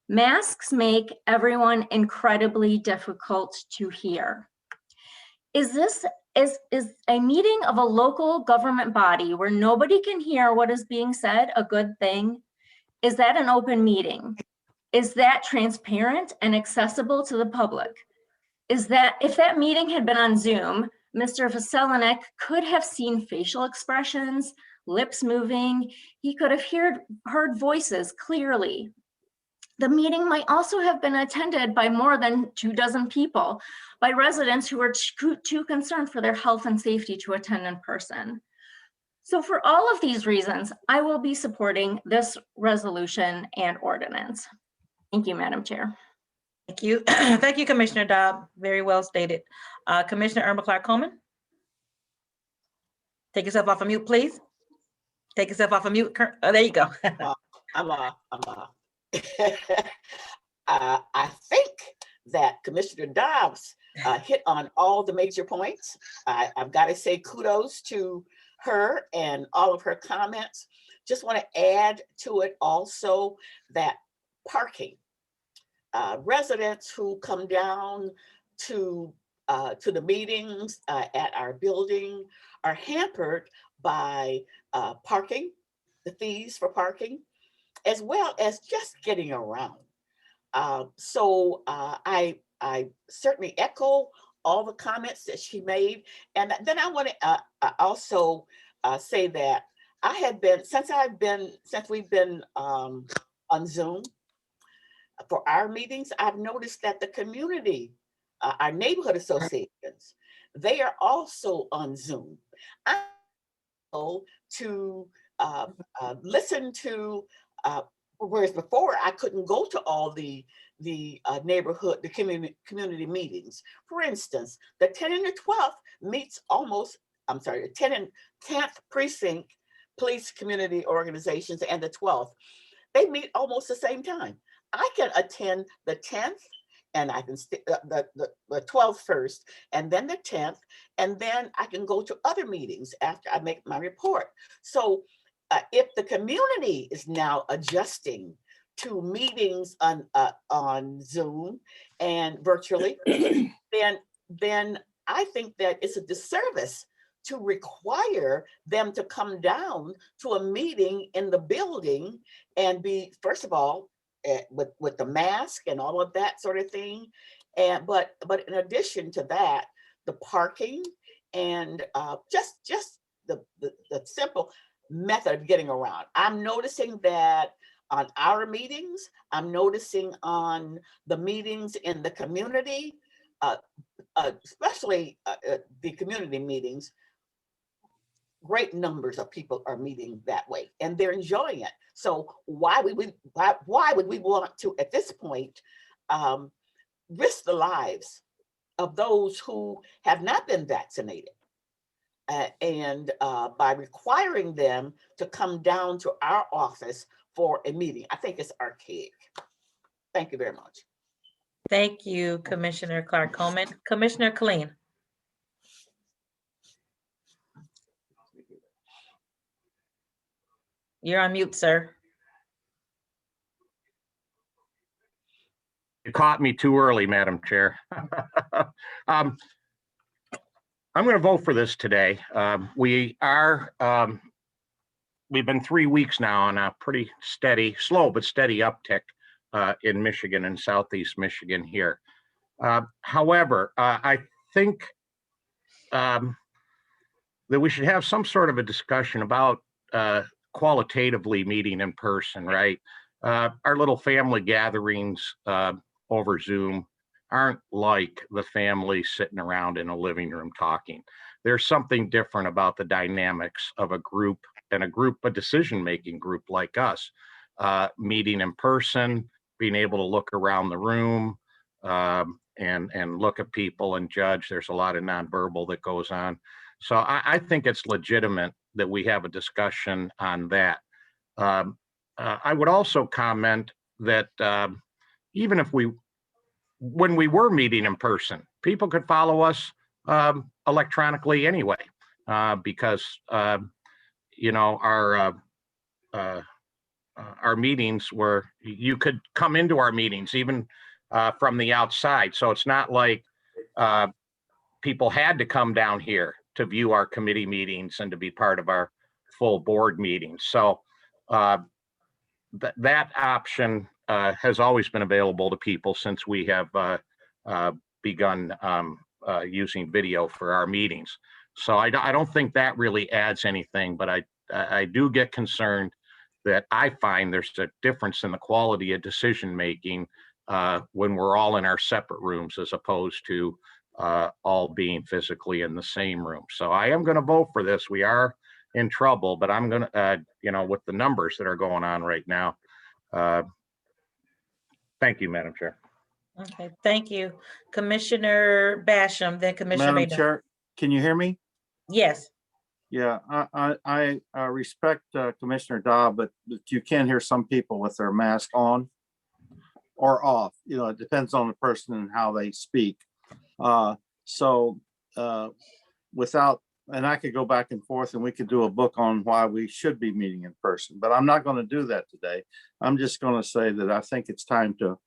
S4: Masks make everyone incredibly difficult to hear." Is a meeting of a local government body where nobody can hear what is being said a good thing? Is that an open meeting? Is that transparent and accessible to the public? Is that, if that meeting had been on Zoom, Mr. Veselinek could have seen facial expressions, lips moving. He could have heard voices clearly. The meeting might also have been attended by more than 24 people, by residents who were too concerned for their health and safety to attend in person. So for all of these reasons, I will be supporting this resolution and ordinance. Thank you, Madam Chair.
S1: Thank you. Thank you, Commissioner Dobb. Very well stated. Commissioner Irma Clark-Coleman. Take yourself off of mute, please. Take yourself off of mute. Oh, there you go.
S14: I'm off. I think that Commissioner Dobbs hit on all the major points. I've got to say kudos to her and all of her comments. Just want to add to it also that parking. Residents who come down to to the meetings at our building are hampered by parking, the fees for parking, as well as just getting around. So I certainly echo all the comments that she made. And then I want to also say that I have been, since we've been on Zoom for our meetings, I've noticed that the community, our neighborhood associations, they are also on Zoom. I'm able to listen to, whereas before I couldn't go to all the neighborhood, the community meetings. For instance, the 10th and the 12th meets almost, I'm sorry, the 10th and 10th precinct police community organizations and the 12th, they meet almost the same time. I can attend the 10th and I can the 12th first, and then the 10th, and then I can go to other meetings after I make my report. So if the community is now adjusting to meetings on Zoom and virtually, then I think that it's a disservice to require them to come down to a meeting in the building and be, first of all, with the mask and all of that sort of thing. And but in addition to that, the parking and just the simple method of getting around. I'm noticing that on our meetings, I'm noticing on the meetings in the community, especially the community meetings, great numbers of people are meeting that way and they're enjoying it. So why would we want to, at this point, risk the lives of those who have not been vaccinated? And by requiring them to come down to our office for a meeting, I think it's archaic. Thank you very much.
S1: Thank you, Commissioner Clark Coleman. Commissioner Killeen. You're on mute, sir.
S17: You caught me too early, Madam Chair. I'm going to vote for this today. We've been 3 weeks now on a pretty steady, slow but steady uptick in Michigan and Southeast Michigan here. However, I think that we should have some sort of a discussion about qualitatively meeting in person, right? Our little family gatherings over Zoom aren't like the family sitting around in a living room talking. There's something different about the dynamics of a group and a decision-making group like us, meeting in person, being able to look around the room and look at people and judge. There's a lot of nonverbal that goes on. So I think it's legitimate that we have a discussion on that. I would also comment that even if when we were meeting in person, people could follow us electronically anyway, because you know, our meetings you could come into our meetings even from the outside. So it's not like people had to come down here to view our committee meetings and to be part of our full board meetings. So that option has always been available to people since we have begun using video for our meetings. So I don't think that really adds anything, but I do get concerned that I find there's a difference in the quality of decision making when we're all in our separate rooms as opposed to all being physically in the same room. So I am going to vote for this. We are in trouble, but I'm going to, you know, with the numbers that are going on right now. Thank you, Madam Chair.
S1: Okay, thank you. Commissioner Basham, then Commissioner
S3: Madam
S1: Maynard.
S3: Chair, can you hear me?
S1: Yes.
S3: Yeah, I respect Commissioner Dobb, but you can hear some people with their mask on or off. You know, it depends on the person and how they speak. Without, and I could go back and forth and we could do a book on why we should be meeting in person, but I'm not going to do that today. I'm just going to say that I think it's time to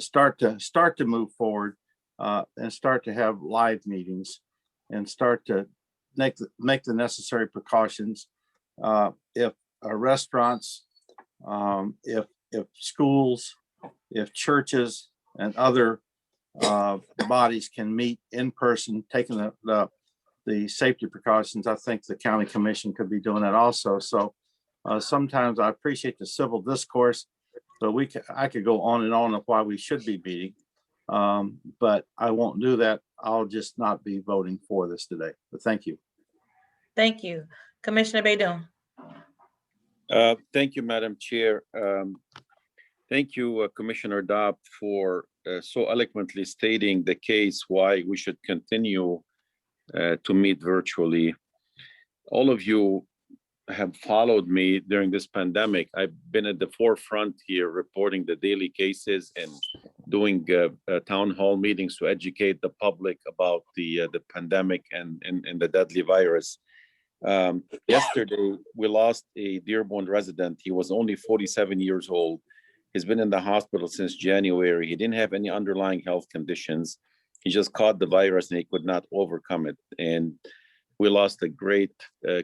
S3: start to move forward and start to have live meetings and start to make the necessary precautions. If restaurants, if schools, if churches and other bodies can meet in person, taking the safety precautions, I think the county commission could be doing that also. So sometimes I appreciate the civil discourse, but I could go on and on of why we should be meeting. But I won't do that. I'll just not be voting for this today. But thank you.
S1: Thank you. Commissioner Baydun.
S19: Thank you, Madam Chair. Thank you, Commissioner Dobb, for so eloquently stating the case why we should continue to meet virtually. All of you have followed me during this pandemic. I've been at the forefront here reporting the daily cases and doing town hall meetings to educate the public about the pandemic and the deadly virus. Yesterday, we lost a Dearborn resident. He was only 47 years old. He's been in the hospital since January. He didn't have any underlying health conditions. He just caught the virus and he could not overcome it. And we lost a great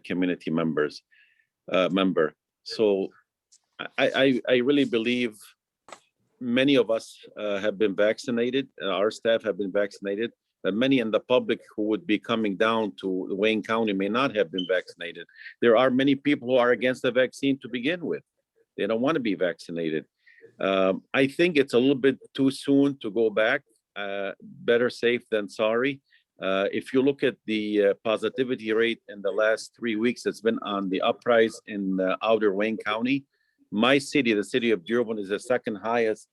S19: community member. So I really believe many of us have been vaccinated. Our staff have been vaccinated. But many in the public who would be coming down to Wayne County may not have been vaccinated. There are many people who are against the vaccine to begin with. They don't want to be vaccinated. I think it's a little bit too soon to go back. Better safe than sorry. If you look at the positivity rate in the last 3 weeks, it's been on the uprise in outer Wayne County. My city, the city of Dearborn, is the second highest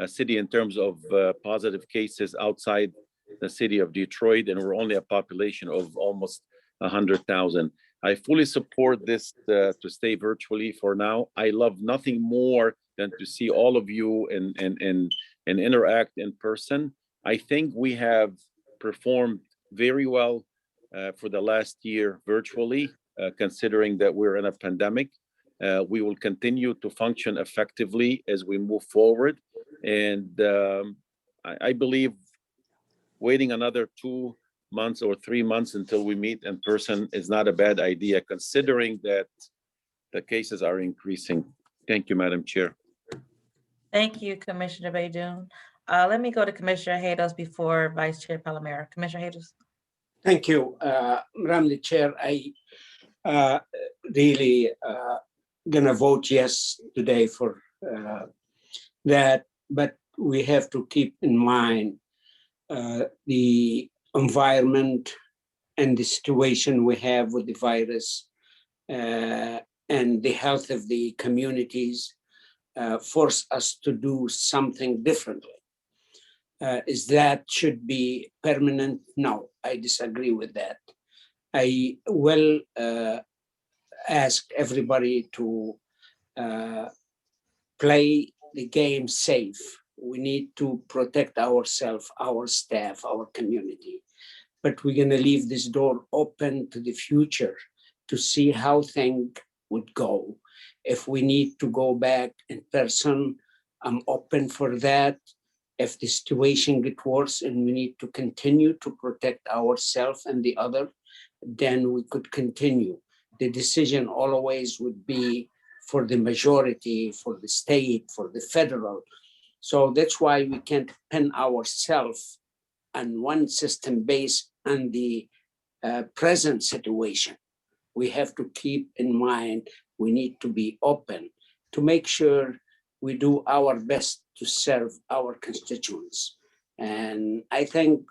S19: city in terms of positive cases outside the city of Detroit, and we're only a population of almost 100,000. I fully support this to stay virtually for now. I love nothing more than to see all of you and interact in person. I think we have performed very well for the last year virtually, considering that we're in a pandemic. We will continue to function effectively as we move forward. And I believe waiting another 2 months or 3 months until we meet in person is not a bad idea, considering that the cases are increasing. Thank you, Madam Chair.
S1: Thank you, Commissioner Baydun. Let me go to Commissioner Hados before Vice Chair Palomero. Commissioner Hados.
S6: Thank you, Madam Chair. I really gonna vote yes today for that, but we have to keep in mind the environment and the situation we have with the virus and the health of the communities force us to do something differently. Is that should be permanent? No, I disagree with that. I will ask everybody to play the game safe. We need to protect ourselves, our staff, our community. But we're going to leave this door open to the future to see how things would go. If we need to go back in person, I'm open for that. If the situation gets worse and we need to continue to protect ourselves and the other, then we could continue. The decision always would be for the majority, for the state, for the federal. So that's why we can't pin ourselves on one system based on the present situation. We have to keep in mind, we need to be open to make sure we do our best to serve our constituents. And I thank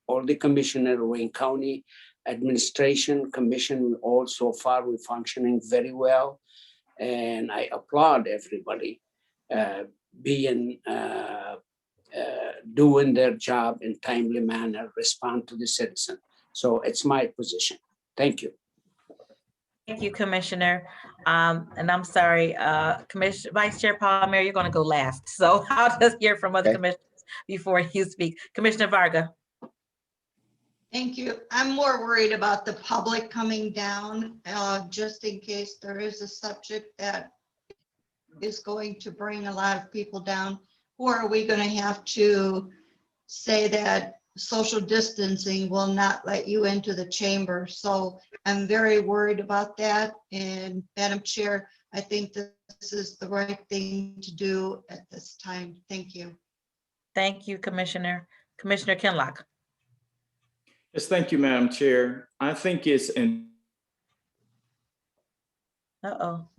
S6: all the commissioner, Wayne County administration, commission, all so far we're functioning very well. And I applaud everybody doing their job in timely manner, respond to the citizen. So it's my position. Thank you.
S1: Thank you, Commissioner. And I'm sorry, Vice Chair Palmer, you're going to go last. So I'll just hear from other commissioners before you speak. Commissioner Varga.
S13: Thank you. I'm more worried about the public coming down, just in case there is a subject that is going to bring a lot of people down. Who are we going to have to say that social distancing will not let you into the chamber. So I'm very worried about that. And Madam Chair, I think this is the right thing to do at this time. Thank you.
S1: Thank you, Commissioner. Commissioner Kinlock.
S16: Yes, thank you, Madam Chair. I think it's
S1: We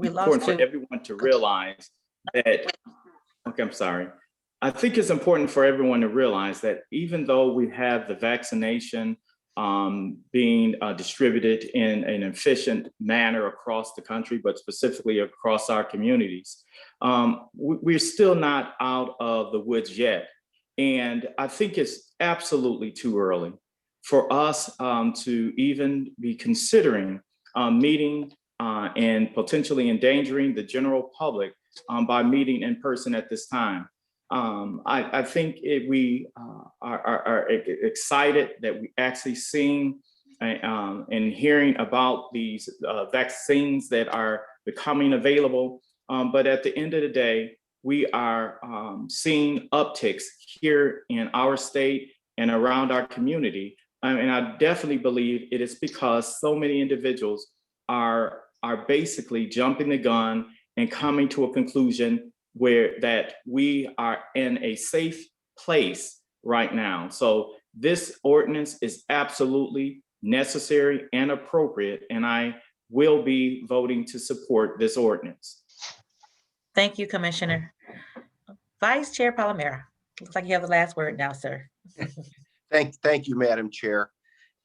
S1: lost
S16: important for
S1: you.
S16: everyone to realize that, okay, I'm sorry. I think it's important for everyone to realize that even though we have the vaccination being distributed in an efficient manner across the country, but specifically across our communities, we're still not out of the woods yet. And I think it's absolutely too early for us to even be considering meeting and potentially endangering the general public by meeting in person at this time. I think we are excited that we actually seeing and hearing about these vaccines that are becoming available. But at the end of the day, we are seeing upticks here in our state and around our community. And I definitely believe it is because so many individuals are basically jumping the gun and coming to a conclusion where that we are in a safe place right now. So this ordinance is absolutely necessary and appropriate, and I will be voting to support this ordinance.
S1: Thank you, Commissioner. Vice Chair Palomera. Looks like you have the last word now, sir.
S7: Thank you, Madam Chair.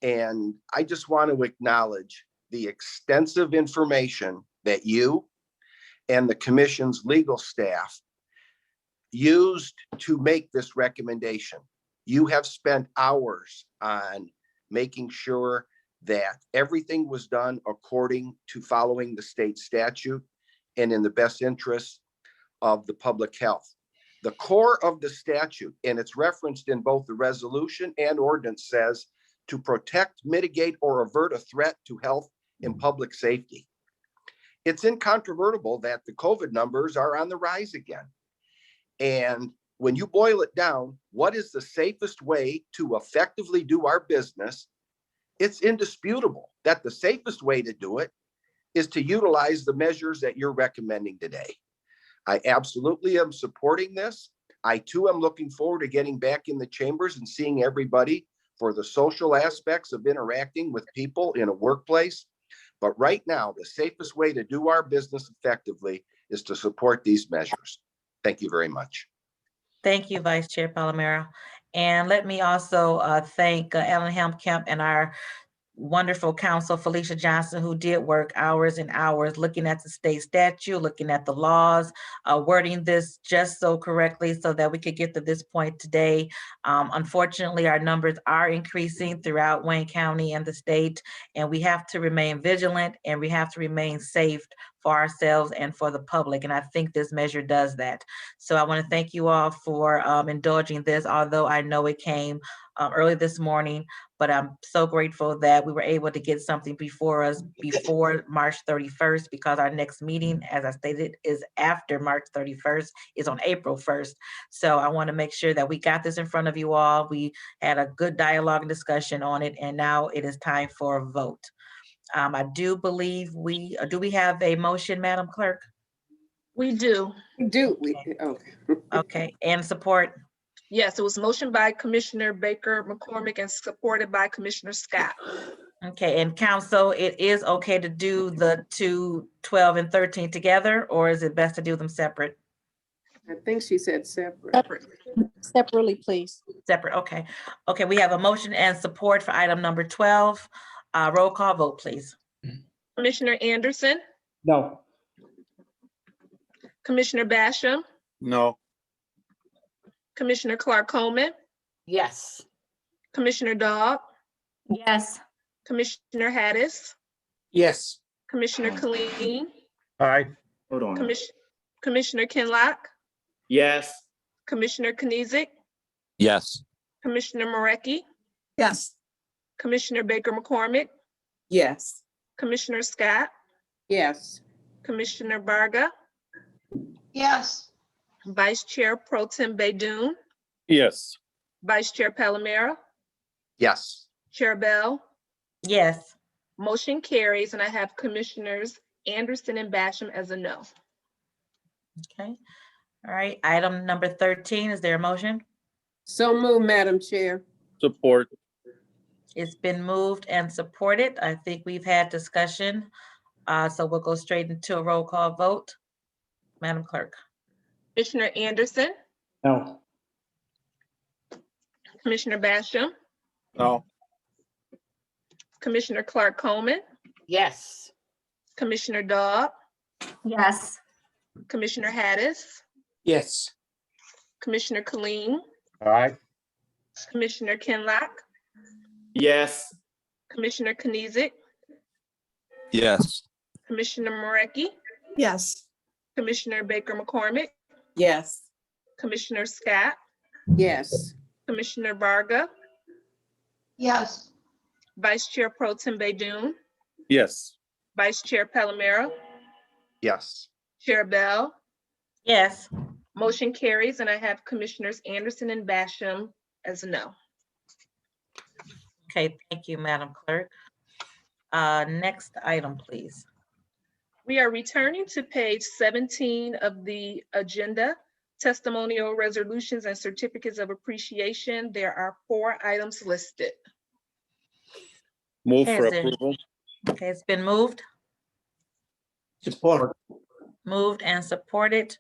S7: And I just want to acknowledge the extensive information that you and the commission's legal staff used to make this recommendation. You have spent hours on making sure that everything was done according to following the state statute and in the best interest of the public health. The core of the statute, and it's referenced in both the resolution and ordinance, says to protect, mitigate, or avert a threat to health and public safety. It's incontrovertible that the COVID numbers are on the rise again. And when you boil it down, what is the safest way to effectively do our business? It's indisputable that the safest way to do it is to utilize the measures that you're recommending today. I absolutely am supporting this. I too am looking forward to getting back in the chambers and seeing everybody for the social aspects of interacting with people in a workplace. But right now, the safest way to do our business effectively is to support these measures. Thank you very much.
S1: Thank you, Vice Chair Palomera. And let me also thank Ellen Helmkamp and our wonderful counsel, Felicia Johnson, who did work hours and hours looking at the state statute, looking at the laws, wording this just so correctly so that we could get to this point today. Unfortunately, our numbers are increasing throughout Wayne County and the state, and we have to remain vigilant and we have to remain safe for ourselves and for the public. And I think this measure does that. So I want to thank you all for indulging this, although I know it came early this morning, but I'm so grateful that we were able to get something before us before March 31st, because our next meeting, as I stated, is after March 31st, is on April 1st. So I want to make sure that we got this in front of you all. We had a good dialogue and discussion on it, and now it is time for a vote. I do believe do we have a motion, Madam Clerk?
S2: We do.
S1: Okay, and support?
S2: Yes, it was motioned by Commissioner Baker McCormick and supported by Commissioner Scott.
S1: Okay, and council, it is okay to do the 2, 12, and 13 together, or is it best to do them separate?
S20: I think she said separate.
S8: Separately, please.
S1: Separate, okay. Okay, we have a motion and support for item number 12. Roll call vote, please.
S2: Commissioner Anderson,
S9: No.
S2: Commissioner Basham,
S3: No.
S2: Commissioner Clark Coleman,
S14: Yes.
S2: Commissioner Dog,
S4: Yes.
S2: Commissioner Hattis,
S6: Yes.
S2: Commissioner Killeen,
S17: Aye.
S16: Hold on.
S2: Commissioner Kinlock,
S16: Yes.
S2: Commissioner Knizik,
S7: Yes.
S2: Commissioner Marecki,
S20: Yes.
S2: Commissioner Baker McCormick,
S20: Yes.
S2: Commissioner Scott,
S20: Yes.
S2: Commissioner Varga,
S13: Yes.
S2: Vice Chair Pro Tem Baydoun,
S3: Yes.
S2: Vice Chair Palomero,
S7: Yes.
S2: Chair Bell.
S1: Yes.
S2: Motion carries, and I have Commissioners Anderson and Basham as a no.
S1: Okay. All right. Item number 13, is there a motion?
S20: So moved, Madam Chair.
S19: Support.
S1: It's been moved and supported. I think we've had discussion. So we'll go straight into a roll call vote. Madam Clerk.
S2: Commissioner Anderson,
S9: No.
S2: Commissioner Basham,
S3: No.
S2: Commissioner Clark Coleman,
S14: Yes.
S2: Commissioner Dodd,
S4: Yes.
S2: Commissioner Hattis,
S6: Yes.
S2: Commissioner Colleen,
S17: Aye.
S2: Commissioner Kinlock,
S16: Yes.
S2: Commissioner Knizik,
S19: Yes.
S2: Commissioner Morecki,
S11: Yes.
S2: Commissioner Baker McCormick,
S20: Yes.
S2: Commissioner Scott,
S20: Yes.
S2: Commissioner Varga,
S13: Yes.
S2: Vice Chair Pro Tem Baydoun,
S19: Yes.
S2: Vice Chair Palomero,
S7: Yes.
S2: Chair Bell.
S1: Yes.
S2: Motion carries, and I have Commissioners Anderson and Basham as a no.
S1: Okay, thank you, Madam Clerk. Next item, please.
S2: We are returning to page 17 of the agenda, testimonial resolutions and certificates of appreciation. There are 4 items listed.
S19: Move
S1: Okay,
S19: for
S1: is there-
S19: approval.
S1: Okay, it's been moved,
S6: Support.
S1: moved and supported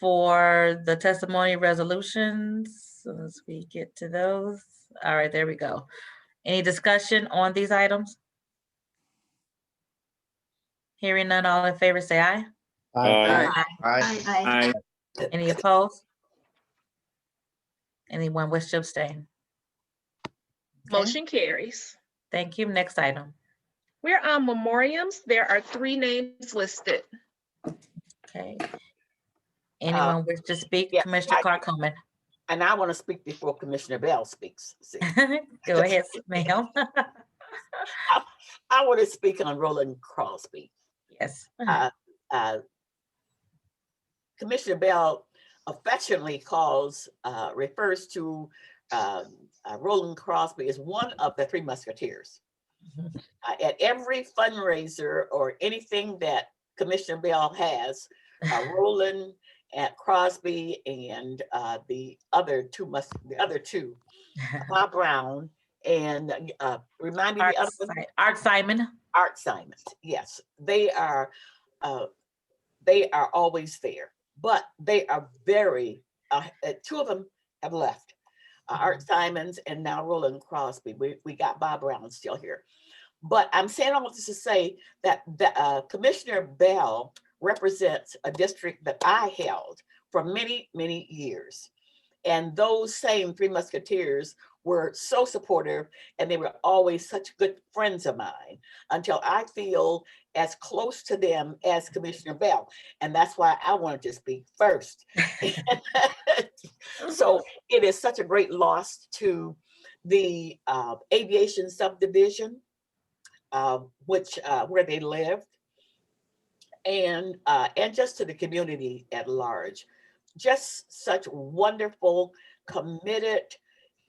S1: for the testimony resolutions. So as we get to those. All right, there we go. Any discussion on these items? Hearing none, all in favor, say aye.
S19: Aye.
S7: Aye.
S4: Aye.
S1: Any opposed? Anyone wish to abstain? Okay,
S2: Motion carries.
S1: thank you. Next item.
S2: We're on memoriams. There are 3 names listed.
S1: Okay. Anyone wish to speak?
S14: yes,
S1: Commissioner
S14: I-
S1: Clark Coleman.
S14: And I want to speak before Commissioner Bell speaks. See,
S1: Go ahead, ma'am.
S14: I want to speak on Roland Crosby.
S1: Yes.
S14: Commissioner Bell affectionately refers to Roland Crosby as one of the 3 Musketeers. At every fundraiser or anything that Commissioner Bell has, Roland and Crosby and the other two, Bob Brown and remind me the other one.
S1: Art Simon.
S14: Art Simon, yes, they are always there, but they are very. 2 of them have left, Art Simons and now Roland Crosby. We got Bob Brown still here, but I'm saying all this to say that Commissioner Bell represents a district that I held for many, many years. And those same 3 Musketeers were so supportive, and they were always such good friends of mine until I feel as close to them as Commissioner Bell. And that's why I wanted to speak first. So it is such a great loss to the aviation subdivision, where they lived, and just to the community at large. Just such wonderful, committed,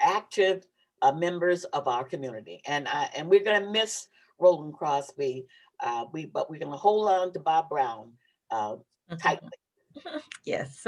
S14: active members of our community, and we're going to miss Roland Crosby, but we're going to hold on to Bob Brown tightly.
S1: Yes.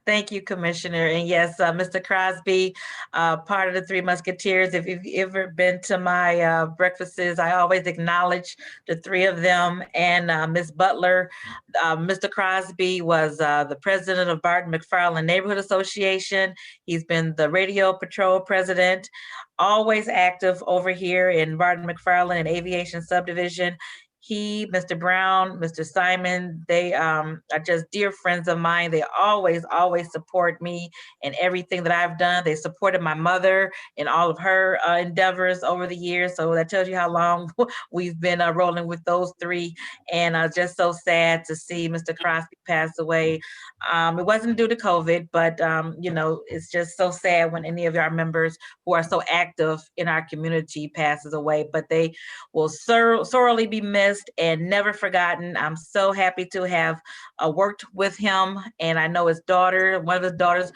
S1: Thank you, Commissioner. And yes, Mr. Crosby, part of the 3 Musketeers. If you've ever been to my breakfasts, I always acknowledge the 3 of them and Ms. Butler. Mr. Crosby was the president of Barton McFarland Neighborhood Association. He's been the radio patrol president, always active over here in Barton McFarland and Aviation Subdivision. He, Mr. Brown, Mr. Simon, they are just dear friends of mine. They always support me in everything that I've done. They supported my mother in all of her endeavors over the years. So that tells you how long we've been rolling with those 3. And just so sad to see Mr. Crosby pass away. It wasn't due to COVID, but you know, it's just so sad when any of our members who are so active in our community passes away. But they will sorely be missed. missed and never forgotten. I'm so happy to have worked with him, and I know his daughter, one of his daughters,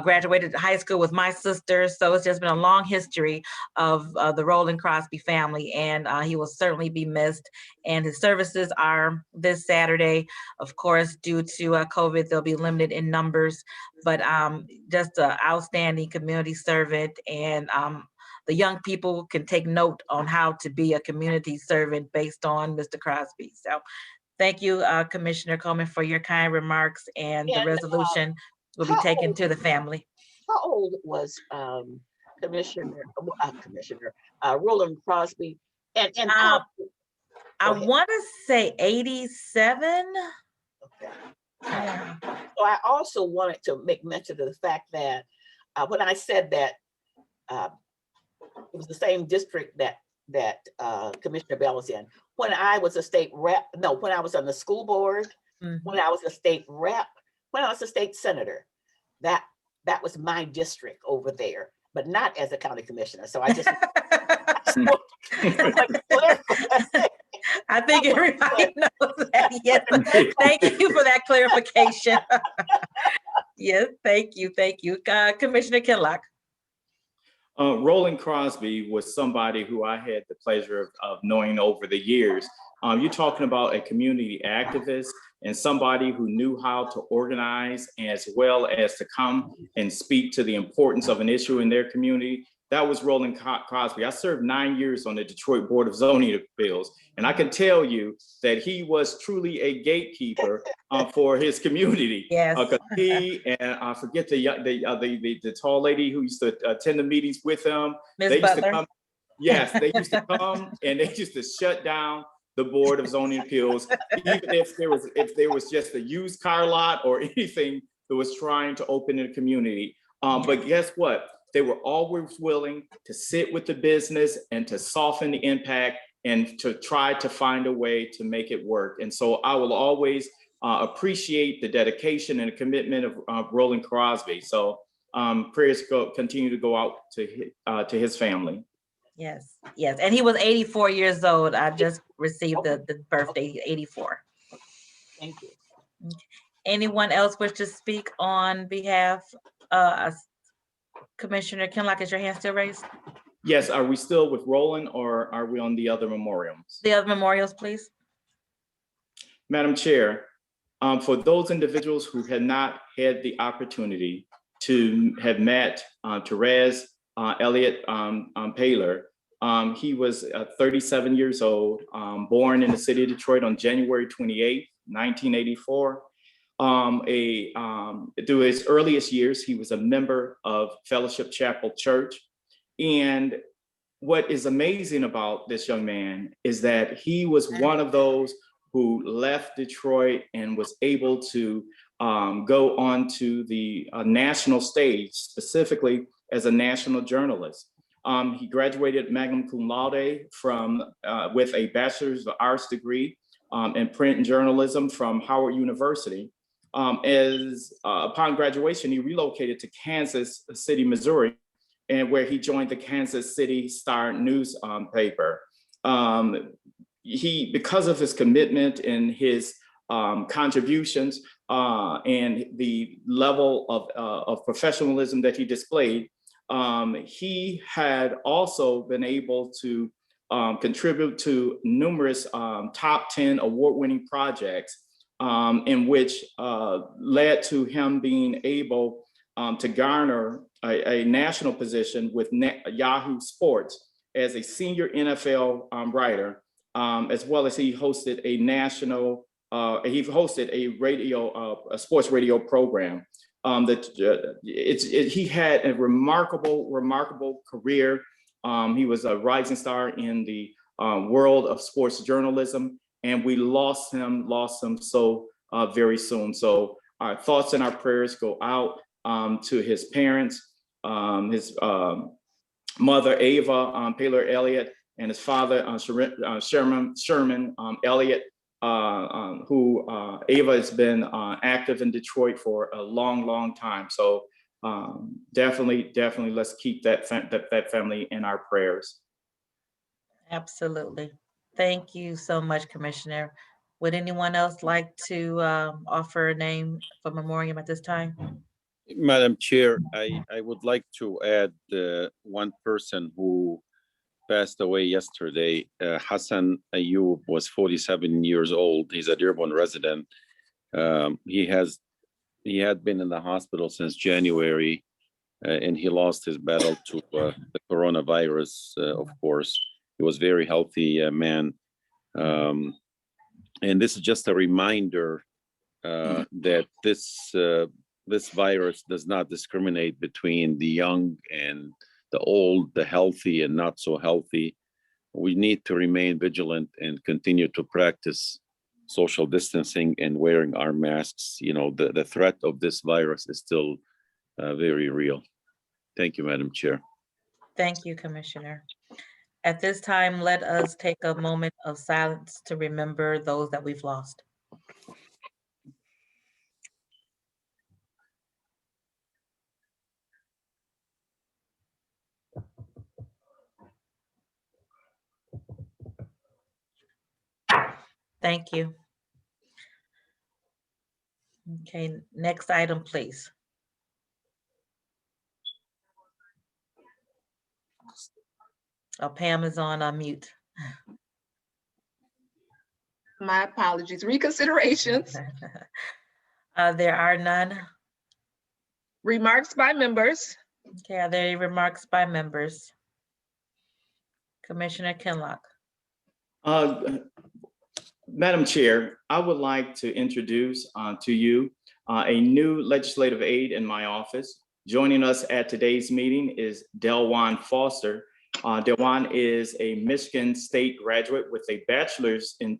S1: graduated high school with my sister. So it's just been a long history of the Roland Crosby family, and he will certainly be missed. And his services are this Saturday. Of course, due to COVID, they'll be limited in numbers, but just an outstanding community servant, and the young people can take note on how to be a community servant based on Mr. Crosby. So thank you, Commissioner Coleman, for your kind remarks, and the resolution will be taken to the family.
S14: How old was Roland Crosby? And how,
S1: I want to say 87.
S14: okay. Yeah. So I also wanted to make mention of the fact that when I said that it was the same district that Commissioner Bell was in, when I was a state rep, no, when I was on the school board, when I was a state rep, when I was a state senator, that was my district over there, but not as a county commissioner. So I just
S1: I think everybody knows that. Yes. Thank you for that clarification. Yes, thank you. Commissioner Kinlock.
S16: Roland Crosby was somebody who I had the pleasure of knowing over the years. You're talking about a community activist and somebody who knew how to organize as well as to come and speak to the importance of an issue in their community. That was Roland Crosby. I served 9 years on the Detroit Board of Zoning Appeals, and I can tell you that he was truly a gatekeeper for his community.
S1: Yes.
S16: He and I forget the tall lady who used to attend the meetings with him.
S1: Ms.
S16: They used
S1: Butler.
S16: to come. Yes, they used to come and they used to shut down the Board of Zoning Appeals, even if there was just a used car lot or anything that was trying to open in the community. But guess what? They were always willing to sit with the business and to soften the impact and to try to find a way to make it work. And so I will always appreciate the dedication and the commitment of Roland Crosby. So prayers continue to go out to his family.
S1: Yes, and he was 84 years old. I just received the birthday, 84.
S14: Thank you.
S1: Anyone else wish to speak on behalf? Commissioner Kinlock, is your hand still raised?
S16: Yes, are we still with Roland or are we on the other memorials?
S1: The other memorials, please.
S16: Madam Chair, for those individuals who had not had the opportunity to have met Therese Elliott Paylor, he was 37 years old, born in the city of Detroit on January 28, 1984. Through his earliest years, he was a member of Fellowship Chapel Church. And what is amazing about this young man is that he was one of those who left Detroit and was able to go on to the national stage, specifically as a national journalist. He graduated magna cum laude with a Bachelor's of Arts degree in print and journalism from Howard University. Upon graduation, he relocated to Kansas City, Missouri, and where he joined the Kansas City Star newspaper. Because of his commitment and his contributions and the level of professionalism that he displayed, he had also been able to contribute to numerous top 10 award-winning projects, in which led to him being able to garner a national position with Yahoo Sports as a senior NFL writer, as well as he hosted a sports radio program. He had a remarkable career. He was a rising star in the world of sports journalism, and we lost him so very soon. So our thoughts and our prayers go out to his parents, his mother, Ava Paylor Elliott, and his father, Sherman Elliott, who Ava has been active in Detroit for a long time. So definitely let's keep that family in our prayers.
S1: Absolutely. Thank you so much, Commissioner. Would anyone else like to offer a name for memoriam at this time?
S19: Madam Chair, I would like to add one person who passed away yesterday. Hassan Ayub was 47 years old. He's a Dearborn resident. He had been in the hospital since January, and he lost his battle to the coronavirus, of course. He was very healthy man. And this is just a reminder that this virus does not discriminate between the young and the old, the healthy and not so healthy. We need to remain vigilant and continue to practice social distancing and wearing our masks. You know, the threat of this virus is still very real. Thank you, Madam Chair.
S1: Thank you, Commissioner. At this time, let us take a moment of silence to remember those that we've lost. Thank you. Okay, next item, please. Oh, Pam is on mute.
S2: My apologies. Reconsiderations.
S1: There are none.
S2: Remarks by members.
S1: Okay, are there any remarks by members? Commissioner Kinlock.
S16: Madam Chair, I would like to introduce to you a new legislative aide in my office. Joining us at today's meeting is Delwan Foster. Delwan is a Michigan State graduate with a bachelor's in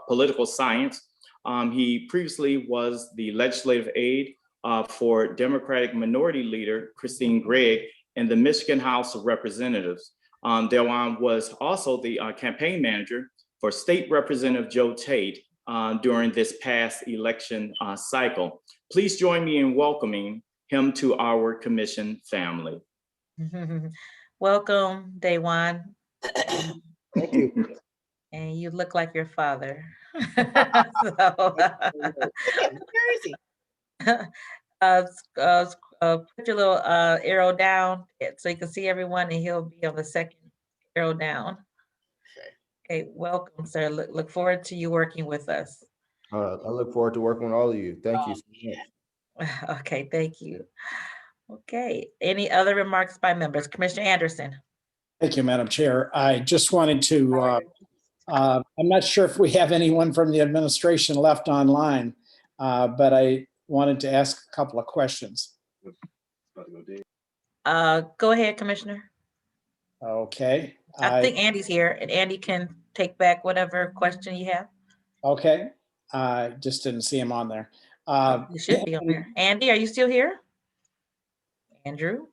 S16: political science. He previously was the legislative aide for Democratic Minority Leader Christine Gregg in the Michigan House of Representatives. Delwan was also the campaign manager for State Representative Joe Tate during this past election cycle. Please join me in welcoming him to our commission family.
S1: Welcome, Delwan.
S21: Thank you.
S1: And you look like your father. Put your little arrow down so you can see everyone, and he'll be on the second arrow down. Okay, welcome, sir. Look forward to you working with us.
S21: I look forward to working with all of you. Thank you so much.
S1: Okay, thank you. Okay, any other remarks by members? Commissioner Anderson.
S9: Thank you, Madam Chair. I just wanted to, I'm not sure if we have anyone from the administration left online, but I wanted to ask a couple of questions.
S1: Go ahead, Commissioner.
S9: Okay.
S1: I think Andy's here, and Andy can take back whatever question you have.
S9: Okay, I just didn't see him on there.
S1: You should be on there. Andy, are you still here? Andrew?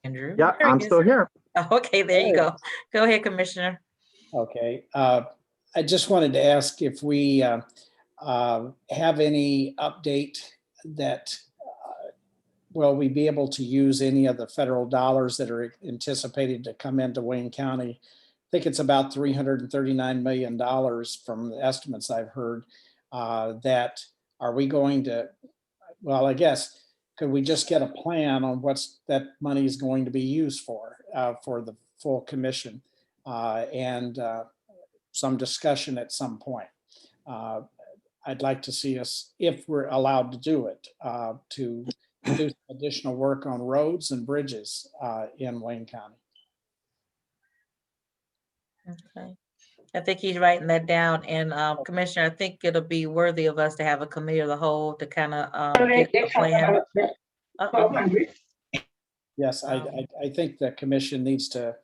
S1: Andrew?
S21: Yeah,
S1: There he
S21: I'm
S1: is.
S21: still here.
S1: Oh, okay, there you go. Go ahead, Commissioner.
S9: Okay, I just wanted to ask if we have any update that will we be able to use any of the federal dollars that are anticipated to come into Wayne County? I think it's about $339 million from the estimates I've heard. That are we going to, well, I guess, could we just get a plan on what's that money is going to be used for the full commission and some discussion at some point. I'd like to see us, if we're allowed to do it, to do additional work on roads and bridges in Wayne County.
S1: Okay. I think he's writing that down. And Commissioner, I think it'll be worthy of us to have a committee of the whole to kind of get a plan.
S9: Yes, I think the commission needs to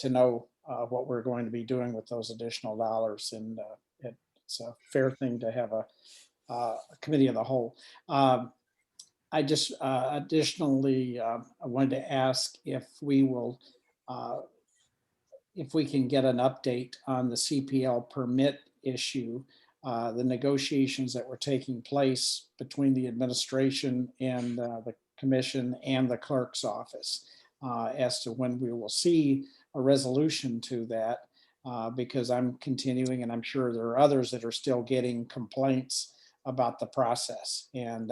S9: know what we're going to be doing with those additional dollars, and it's a fair thing to have a committee of the whole. I just additionally, I wanted to ask if we will, if we can get an update on the CPL permit issue, the negotiations that were taking place between the administration and the commission and the clerk's office as to when we will see a resolution to that. because I'm continuing, and I'm sure there are others that are still getting complaints about the process. And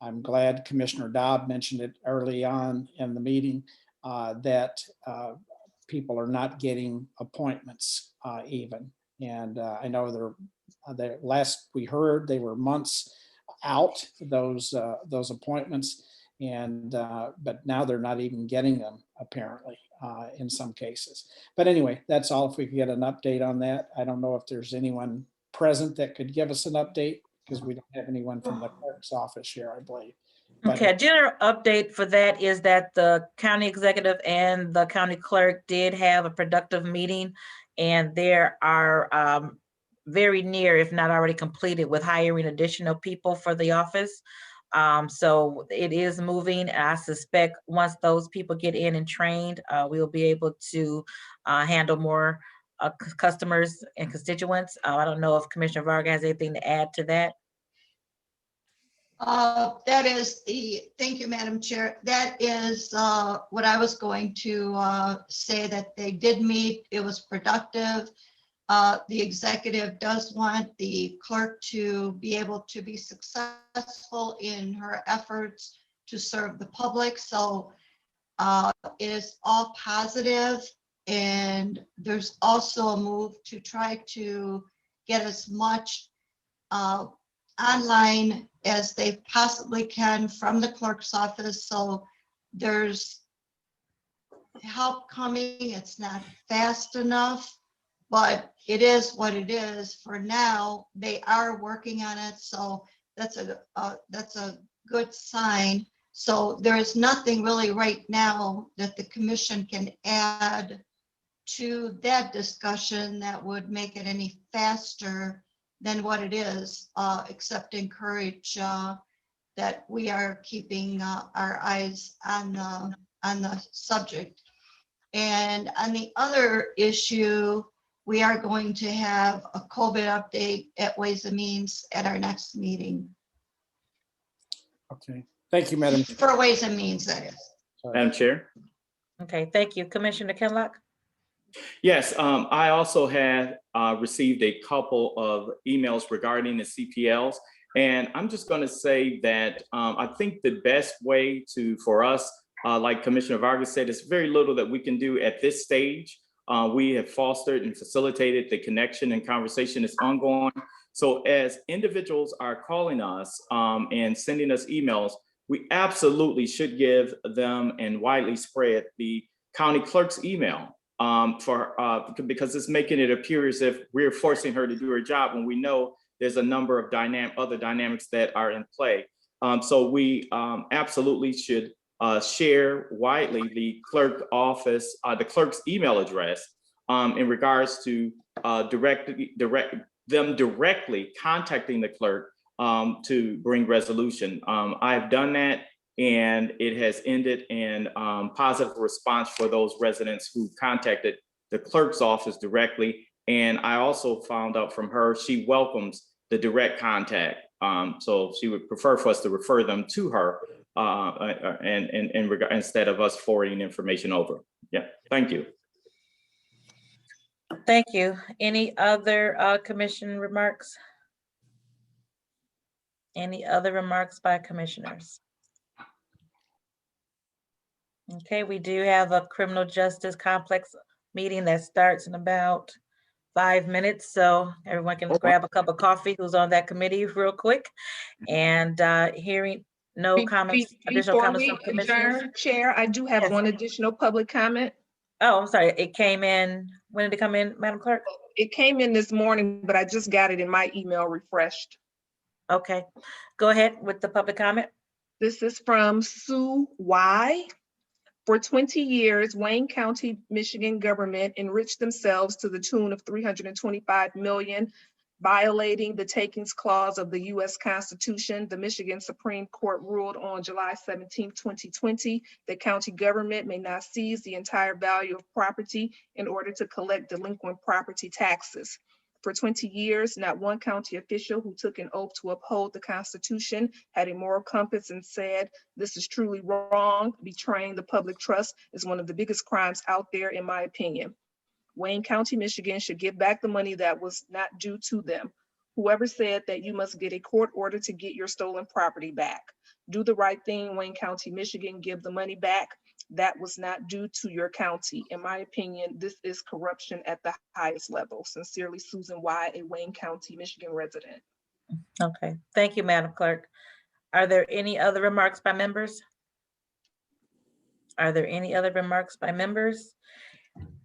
S9: I'm glad Commissioner Dobb mentioned it early on in the meeting, that people are not getting appointments even. And I know the last we heard, they were months out, those appointments. And but now they're not even getting them, apparently, in some cases. But anyway, that's all. If we could get an update on that. I don't know if there's anyone present that could give us an update, because we don't have anyone from the clerk's office here, I believe. But
S1: Okay, a general update for that is that the county executive and the county clerk did have a productive meeting, and there are very near, if not already completed, with hiring additional people for the office. So it is moving. I suspect once those people get in and trained, we'll be able to handle more customers and constituents. I don't know if Commissioner Varga has anything to add to that.
S13: Thank you, Madam Chair. That is what I was going to say, that they did meet. It was productive. The executive does want the clerk to be able to be successful in her efforts to serve the public. So it is all positive. And there's also a move to try to get as much online as they possibly can from the clerk's office. So there's help coming. It's not fast enough, but it is what it is for now. They are working on it. So that's a good sign. So there is nothing really right now that the commission can add to that discussion that would make it any faster than what it is, except encourage that we are keeping our eyes on the subject. And on the other issue, we are going to have a COVID update at Ways and Means at our next meeting.
S9: okay, thank you, Madam.
S13: For Ways and Means, that is.
S16: Madam Chair.
S1: Okay, thank you. Commissioner Kenlock?
S16: Yes, I also had received a couple of emails regarding the CPLs. And I'm just going to say that I think the best way for us, like Commissioner Vargas said, it's very little that we can do at this stage. We have fostered and facilitated the connection, and conversation is ongoing. So as individuals are calling us and sending us emails, we absolutely should give them and widely spread the county clerk's email because it's making it appear as if we're forcing her to do her job when we know there's a number of other dynamics that are in play. So we absolutely should share widely the clerk office, the clerk's email address in regards to them directly contacting the clerk to bring resolution. I've done that, and it has ended in positive response for those residents who contacted the clerk's office directly. And I also found out from her, she welcomes the direct contact. So she would prefer for us to refer them to her instead of us forwarding information over. Yeah, thank you.
S1: Thank you. Any other commission remarks? Any other remarks by commissioners? Okay, we do have a criminal justice complex meeting that starts in about 5 minutes. So everyone can grab a cup of coffee who's on that committee real quick. And hearing no comments, additional
S2: Before
S1: comments
S2: we
S1: from commissioners.
S2: adjourn, Chair, I do have one additional public comment.
S1: Oh, I'm sorry. It came in. When did it come in, Madam Clerk?
S2: It came in this morning, but I just got it in my email refreshed.
S1: Okay, go ahead with the public comment.
S2: This is from Sue Y. For 20 years, Wayne County, Michigan government enriched themselves to the tune of $325 million, violating the takings clause of the U.S. Constitution. The Michigan Supreme Court ruled on July 17, 2020, that county government may not seize the entire value of property in order to collect delinquent property taxes. For 20 years, not one county official who took an oath to uphold the Constitution had a moral compass and said, "This is truly wrong. Betraying the public trust is one of the biggest crimes out there, in my opinion." Wayne County, Michigan should give back the money that was not due to them. Whoever said that you must get a court order to get your stolen property back. Do the right thing, Wayne County, Michigan, give the money back. That was not due to your county. In my opinion, this is corruption at the highest level. Sincerely, Susan Y., a Wayne County, Michigan resident.
S1: Okay, thank you, Madam Clerk. Are there any other remarks by members? Are there any other remarks by members?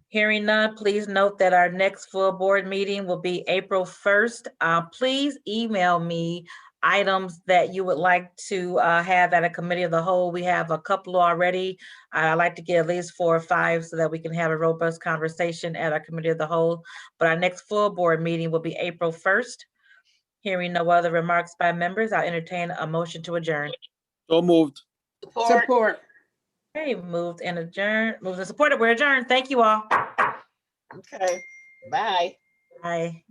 S1: Hearing none, please note that our next full board meeting will be April 1st. Please email me items that you would like to have at a committee of the whole. We have a couple already. I'd like to get at least 4 or 5 so that we can have a robust conversation at our committee of the whole. But our next full board meeting will be April 1st. Hearing no other remarks by members, I'll entertain a motion to adjourn.
S19: So moved.
S20: Support.
S1: Okay, moved and adjourned, moved and supported. We're adjourned. Thank you all.
S14: Okay, bye.
S1: Bye.